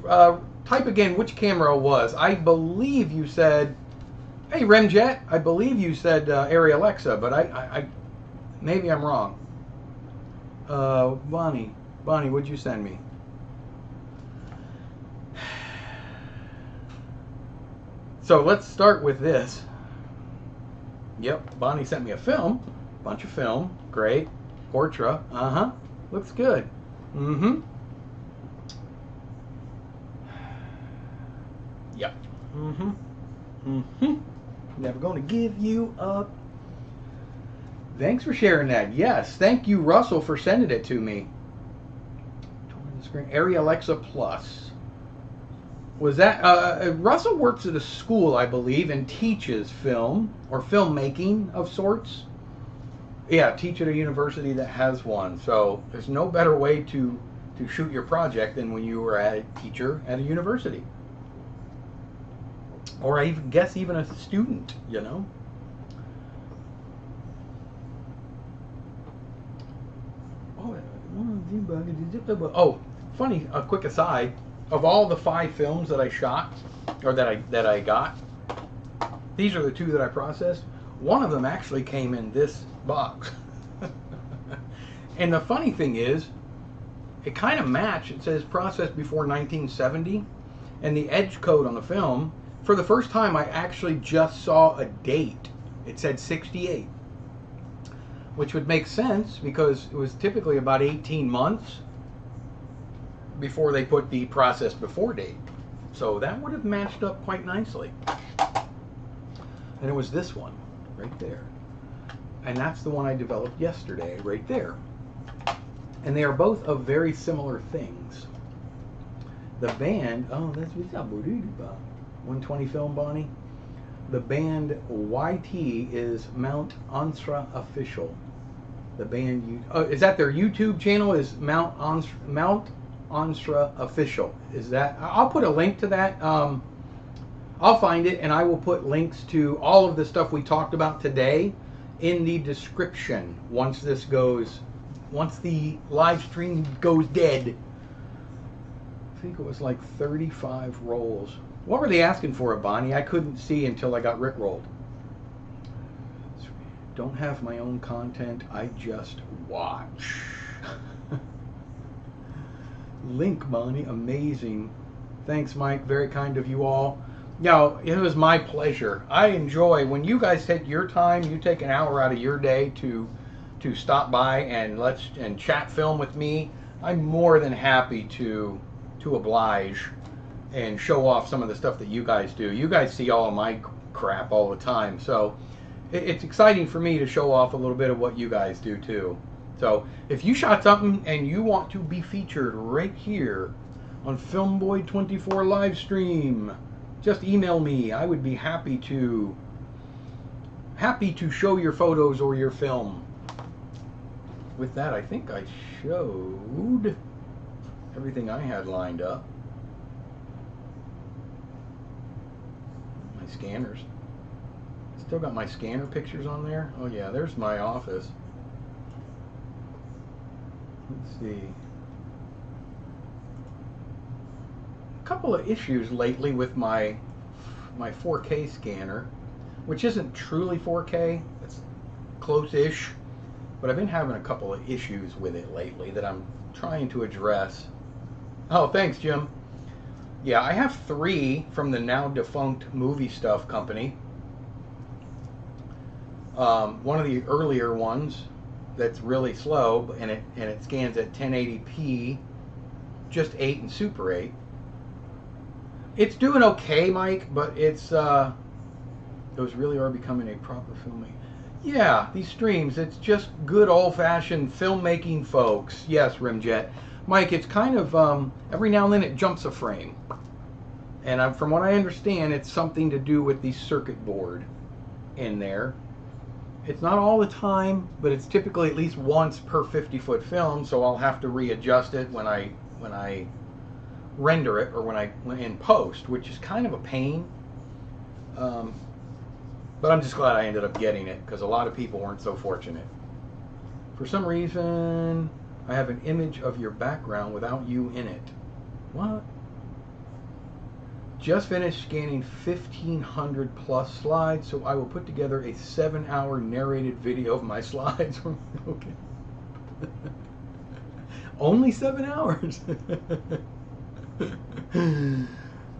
type again which camera it was. I believe you said, hey, Remjet, I believe you said Arri Alexa, but I maybe I'm wrong. Bonnie, what'd you send me? So let's start with this. Yep, Bonnie sent me a film, bunch of film, great. Portra, looks good. Yep. Never gonna give you up. Thanks for sharing that. Yes, thank you, Russell, for sending it to me. Area Alexa Plus. Was that Russell works at a school, I believe, and teaches film or filmmaking of sorts. Yeah, teach at a university that has one. So there's no better way to shoot your project than when you were a teacher at a university, or I guess even a student. You know. Oh, funny, a quick aside. Of all the 5 films that I shot, or that I got, these are the 2 that I processed. One of them actually came in this box. And the funny thing is, it kind of matched. It says processed before 1970, and the edge code on the film. For the first time, I actually just saw a date. It said 68. Which would make sense because it was typically about 18 months before they put the process before date. So that would have matched up quite nicely. And it was this one right there. And that's the one I developed yesterday right there. And they are both of very similar things. The band, oh, that's what's up, 120 Film Bonnie. The band YT is Mount Ansra Official. The band, is that their YouTube channel? Is Mount Ansra Official? Is that? I'll put a link to that. I'll find it, and I will put links to all of the stuff we talked about today in the description once the live stream goes dead. I think it was like 35 rolls. What were they asking for, Bonnie? I couldn't see until I got rickrolled. Don't have my own content, I just watch. Link, Bonnie, amazing. Thanks, Mike, very kind of you all. No, it was my pleasure. I enjoy when you guys take your time, you take an hour out of your day to stop by and chat film with me. I'm more than happy to oblige and show off some of the stuff that you guys do. You guys see all of my crap all the time, so it's exciting for me to show off a little bit of what you guys do too. So if you shot something and you want to be featured right here on Filmboy24 live stream, just email me. I would be happy to show your photos or your film. With that, I think I showed everything I had lined up. My scanners. Still got my scanner pictures on there. Oh yeah, there's my office. Let's see. A couple of issues lately with my 4K scanner, which isn't truly 4K. It's close-ish. But I've been having a couple of issues with it lately that I'm trying to address. Oh, thanks, Jim. Yeah, I have 3 from the now defunct Movie Stuff company. One of the earlier ones that's really slow, and it scans at 1080p, just 8 and Super 8. It's doing okay, Mike, but it's those really are becoming a proper filmmaker. Yeah, these streams, it's just good old-fashioned filmmaking, folks. Yes, Rimjet. Mike, it's kind of, every now and then it jumps a frame. And from what I understand, it's something to do with the circuit board in there. It's not all the time, but it's typically at least once per 50-foot film, so I'll have to readjust it when I render it or when in post, which is kind of a pain. But I'm just glad I ended up getting it, because a lot of people weren't so fortunate. For some reason, I have an image of your background without you in it. What? Just finished scanning 1,500 plus slides, so I will put together a 7-hour narrated video of my slides. Okay. Only 7 hours.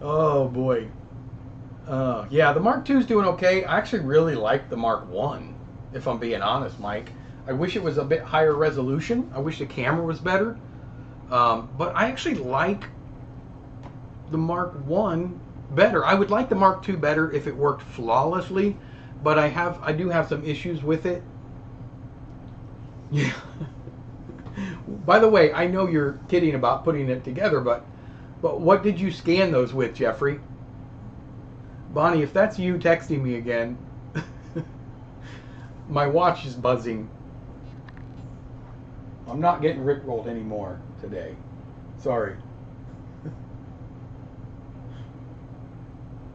Oh boy. Yeah, the Mark II's doing okay. I actually really like the Mark I, if I'm being honest, Mike. I wish it was a bit higher resolution. I wish the camera was better. But I actually like the Mark I better. I would like the Mark II better if it worked flawlessly, but I do have some issues with it. Yeah. By the way, I know you're kidding about putting it together, but what did you scan those with, Jeffrey? Bonnie, if that's you texting me again, my watch is buzzing. I'm not getting rickrolled anymore today. Sorry.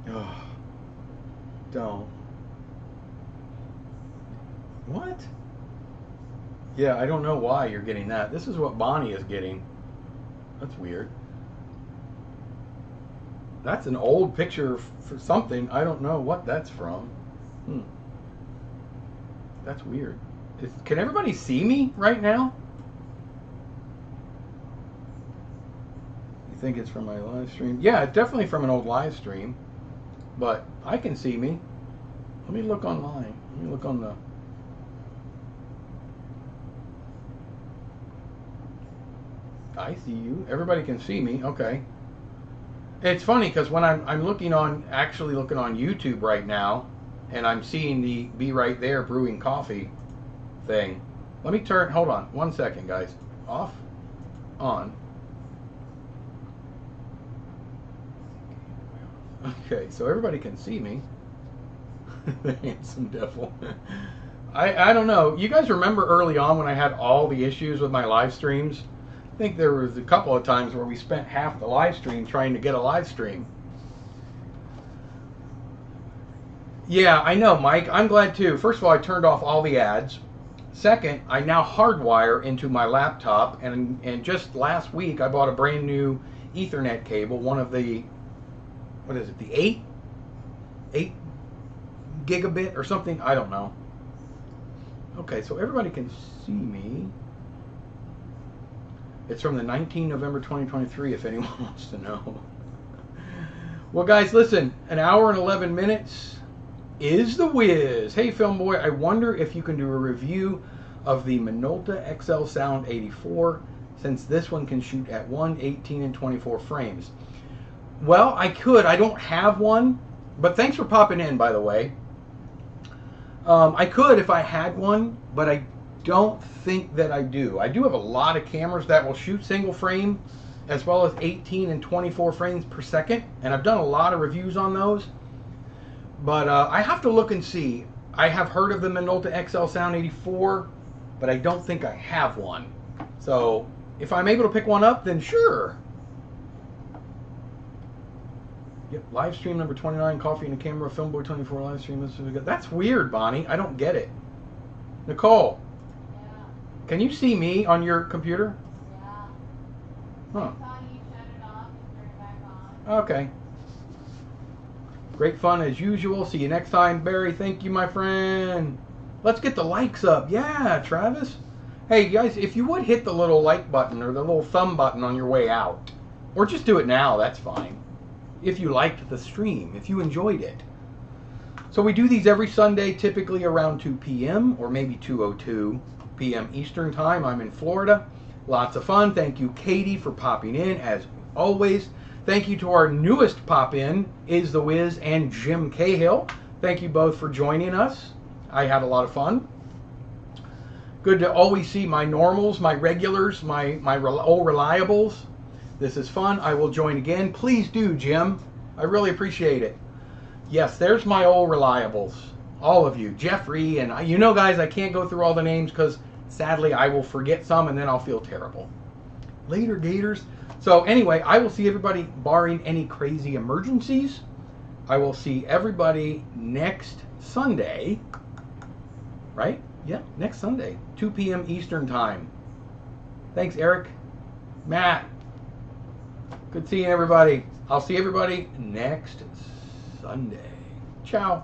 Oh, don't. What? Yeah, I don't know why you're getting that. This is what Bonnie is getting. That's weird. That's an old picture for something. I don't know what that's from. That's weird. Can everybody see me right now? You think it's from my live stream? Yeah, it's definitely from an old live stream. But I can see me. Let me look online. Let me look on the... I see you. Everybody can see me. Okay. It's funny because when I'm actually looking on YouTube right now, and I'm seeing the Be Right There brewing coffee thing. Let me turn. Hold on, 1 second, guys. Off, on. Okay, so everybody can see me. The handsome devil. I don't know. You guys remember early on when I had all the issues with my live streams? I think there was a couple of times where we spent half the live stream trying to get a live stream. Yeah, I know, Mike. I'm glad too. First of all, I turned off all the ads. Second, I now hardwire into my laptop, and just last week I bought a brand new Ethernet cable, one of the, what is it, the 8 gigabit or something? I don't know. Okay, so everybody can see me. It's from the 19 November 2023, if anyone wants to know. Well, guys, listen, an hour and 11 minutes is the whiz. Hey, Filmboy, I wonder if you can do a review of the Minolta XL Sound 84, since this one can shoot at 1, 18, and 24 frames. Well, I could. I don't have one, but thanks for popping in, by the way. I could if I had one, but I don't think that I do. I do have a lot of cameras that will shoot single frame as well as 18 and 24 frames per second, and I've done a lot of reviews on those, but I have to look and see. I have heard of the Minolta XL Sound 84, but I don't think I have one. So if I'm able to pick one up, then sure. Yep, live stream number 29, coffee and a camera, Filmboy24 live stream. That's weird, Bonnie. I don't get it. Nicole, can you see me on your computer? Yeah. Huh. I thought you shut it off and turn it back on. Okay. Great fun as usual. See you next time, Barry. Thank you, my friend. Let's get the likes up. Yeah, Travis. Hey, guys, if you would hit the little like button or the little thumb button on your way out, or just do it now, that's fine. If you liked the stream, if you enjoyed it. So we do these every Sunday, typically around 2 p.m. or maybe 2:02 p.m. Eastern Time. I'm in Florida. Lots of fun. Thank you, Katie, for popping in, as always. Thank you to our newest pop-in, Is the Wiz and Jim Cahill. Thank you both for joining us. I had a lot of fun. Good to always see my normals, my regulars, my old reliables. This is fun. I will join again. Please do, Jim. I really appreciate it. Yes, there's my old reliables. All of you. Jeffrey, and you know, guys, I can't go through all the names because sadly I will forget some and then I'll feel terrible. Later, Gators. So anyway, I will see everybody, barring any crazy emergencies. I will see everybody next Sunday. Right? Yeah, next Sunday, 2 p.m. Eastern Time. Thanks, Eric. Matt. Good seeing everybody. I'll see everybody next Sunday. Ciao.